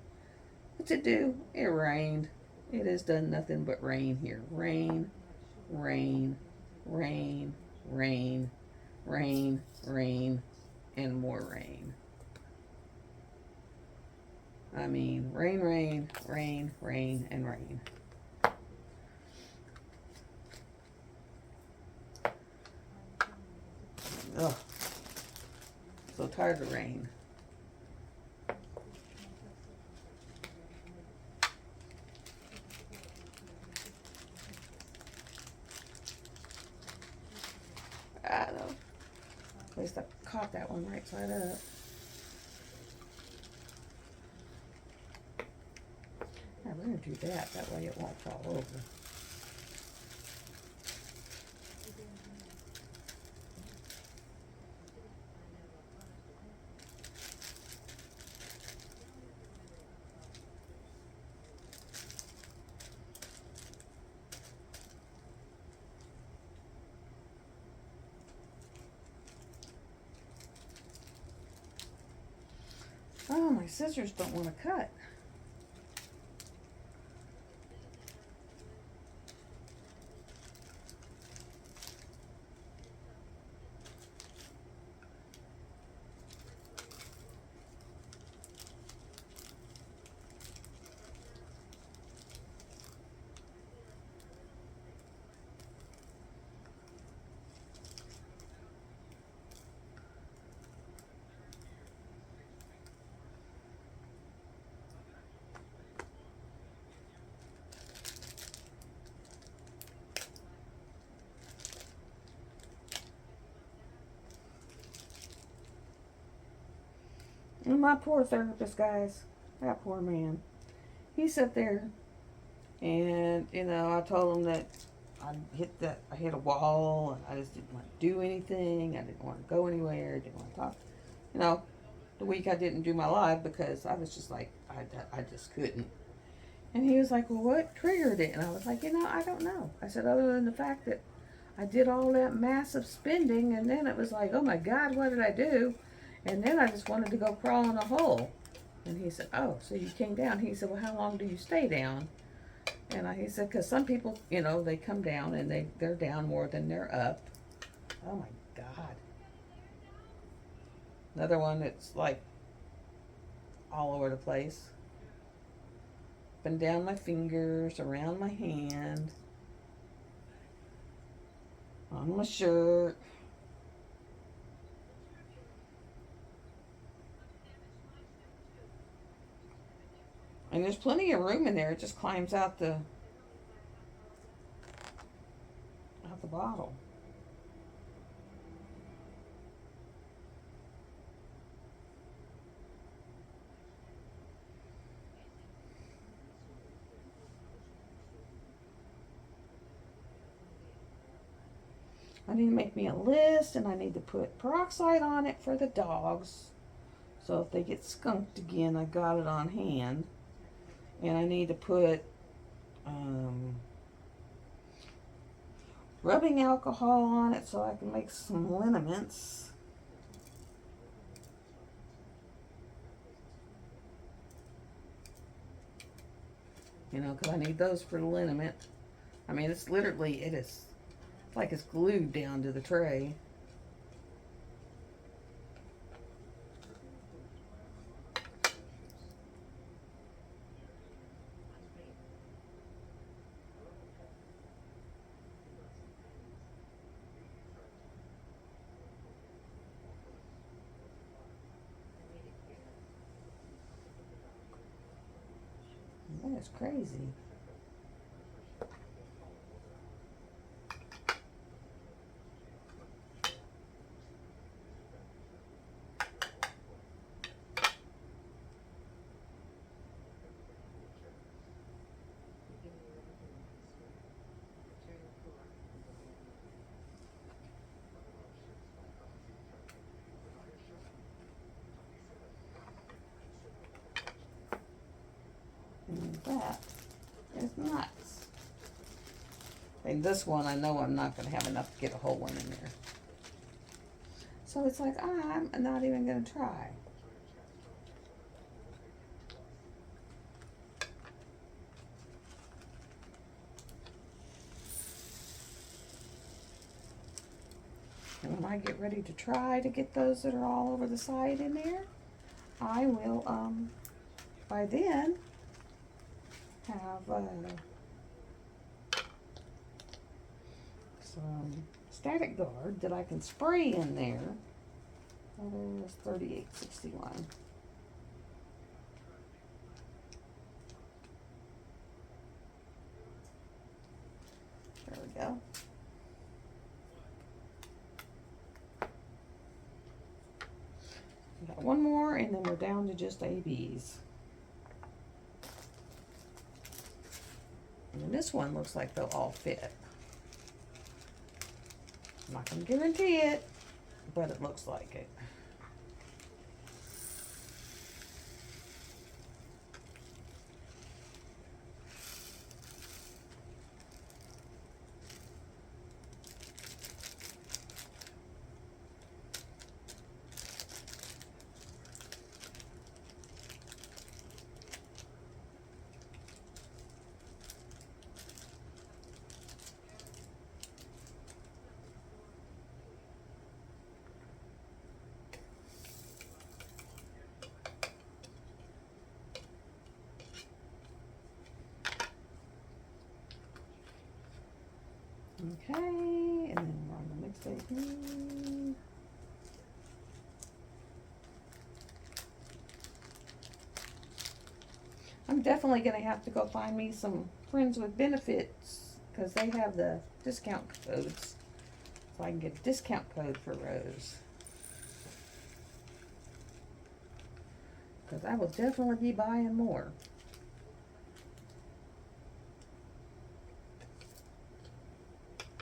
What's it do? It rained. It has done nothing but rain here. Rain, rain, rain, rain, rain, rain, and more rain. I mean, rain, rain, rain, rain, and rain. Ugh. So tired of rain. I know. At least I caught that one right side up. Yeah, we're going to do that. That way it won't fall over. my scissors don't want to cut. And my poor therapist, guys, that poor man. He sat there and, you know, I told him that I hit a wall and I just didn't want to do anything. I didn't want to go anywhere. Didn't want to talk. You know, the week I didn't do my live because I was just like, I just couldn't. And he was like, well, what triggered it? And I was like, you know, I don't know. I said, other than the fact that I did all that massive spending and then it was like, oh my God, what did I do? And then I just wanted to go crawl in a hole. And he said, oh, so you came down. He said, well, how long do you stay down? And he said, because some people, you know, they come down and they're down more than they're up. Oh my God. Another one that's like all over the place. Up and down my fingers, around my hand, on my shirt. And there's plenty of room in there. It just climbs out the bottle. I need to make me a list, and I need to put peroxide on it for the dogs. So if they get skunked again, I got it on hand. And I need to put rubbing alcohol on it so I can make some liniments. You know, because I need those for the liniment. I mean, it's literally, it is like it's glued down to the tray. That is crazy. And that is nuts. And this one, I know I'm not going to have enough to get a whole one in there. So it's like, I'm not even going to try. And when I get ready to try to get those that are all over the side in there, I will, by then, have some Static Guard that I can spray in there. That is 3861. There we go. Got one more, and then we're down to just ABs. And this one looks like they'll all fit. I'm not going to guarantee it, but it looks like it. Okay, and then we're on the next AB. I'm definitely going to have to go find me some friends with benefits because they have the discount codes. So I can get a discount code for Rose. Because I will definitely be buying more.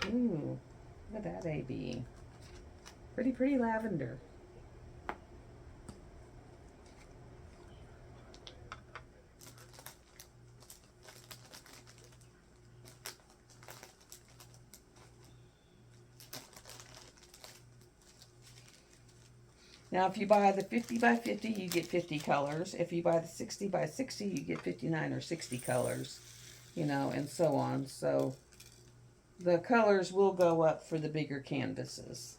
Ooh, look at that AB. Pretty lavender. Now, if you buy the 50 by 50, you get 50 colors. If you buy the 60 by 60, you get 59 or 60 colors, you know, and so on. So the colors will go up for the bigger canvases.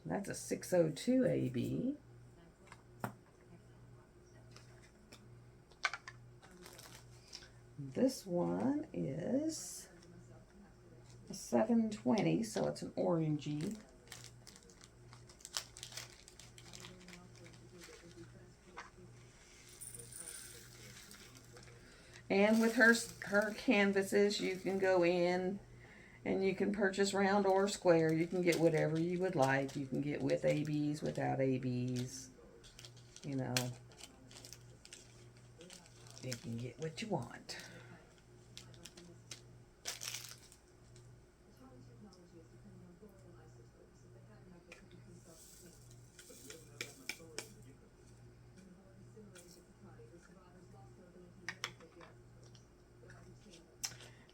That's a 602 AB. This one is a 720, so it's an orangey. And with her canvases, you can go in and you can purchase round or square. You can get whatever you would like. You can get with ABs, without ABs. You know, you can get what you want.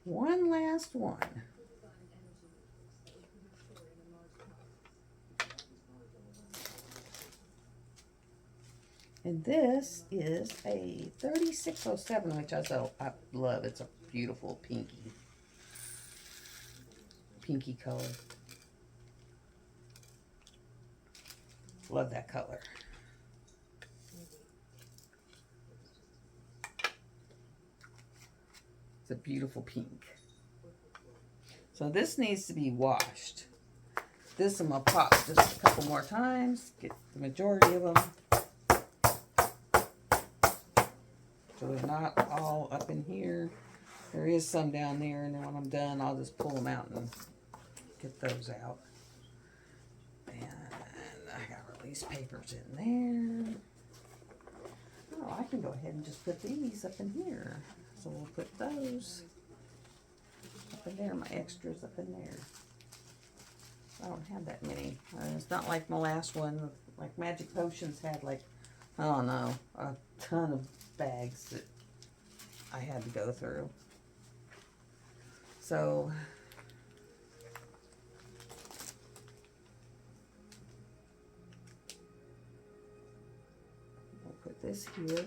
One last one. And this is a 3607, which I love. It's a beautiful pinky color. Love that color. It's a beautiful pink. So this needs to be washed. This I'm going to pop just a couple more times. Get the majority of them. So they're not all up in here. There is some down there, and then when I'm done, I'll just pull them out and get those out. And I got release papers in there. Oh, I can go ahead and just put these up in here. So we'll put those up in there, my extras up in there. I don't have that many. It's not like my last one. Like Magic Potions had like, I don't know, a ton of bags that I had to go through. So we'll put this here.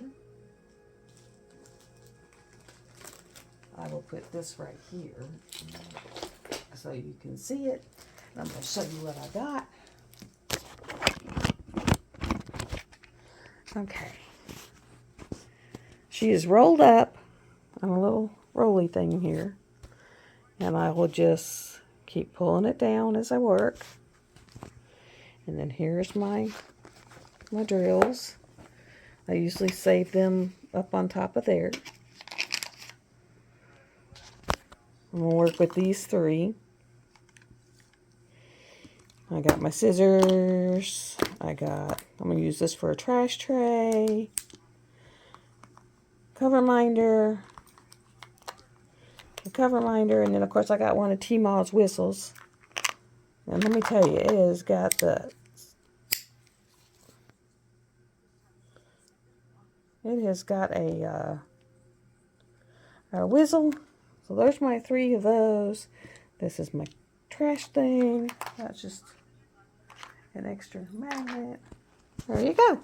I will put this right here so you can see it. I'm going to show you what I got. Okay. She is rolled up on a little rolly thing here. And I will just keep pulling it down as I work. And then here's my drills. I usually save them up on top of there. I'm going to work with these three. I got my scissors. I'm going to use this for a trash tray. Cover minder. A cover minder. And then, of course, I got one of T-Mall's whistles. And let me tell you, it has got a whistle. So there's my three of those. This is my trash thing. That's just an extra magnet. There you go.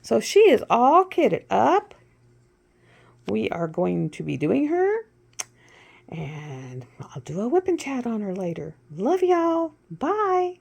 So she is all kitted up. We are going to be doing her. And I'll do a whip and chat on her later. Love y'all. Bye.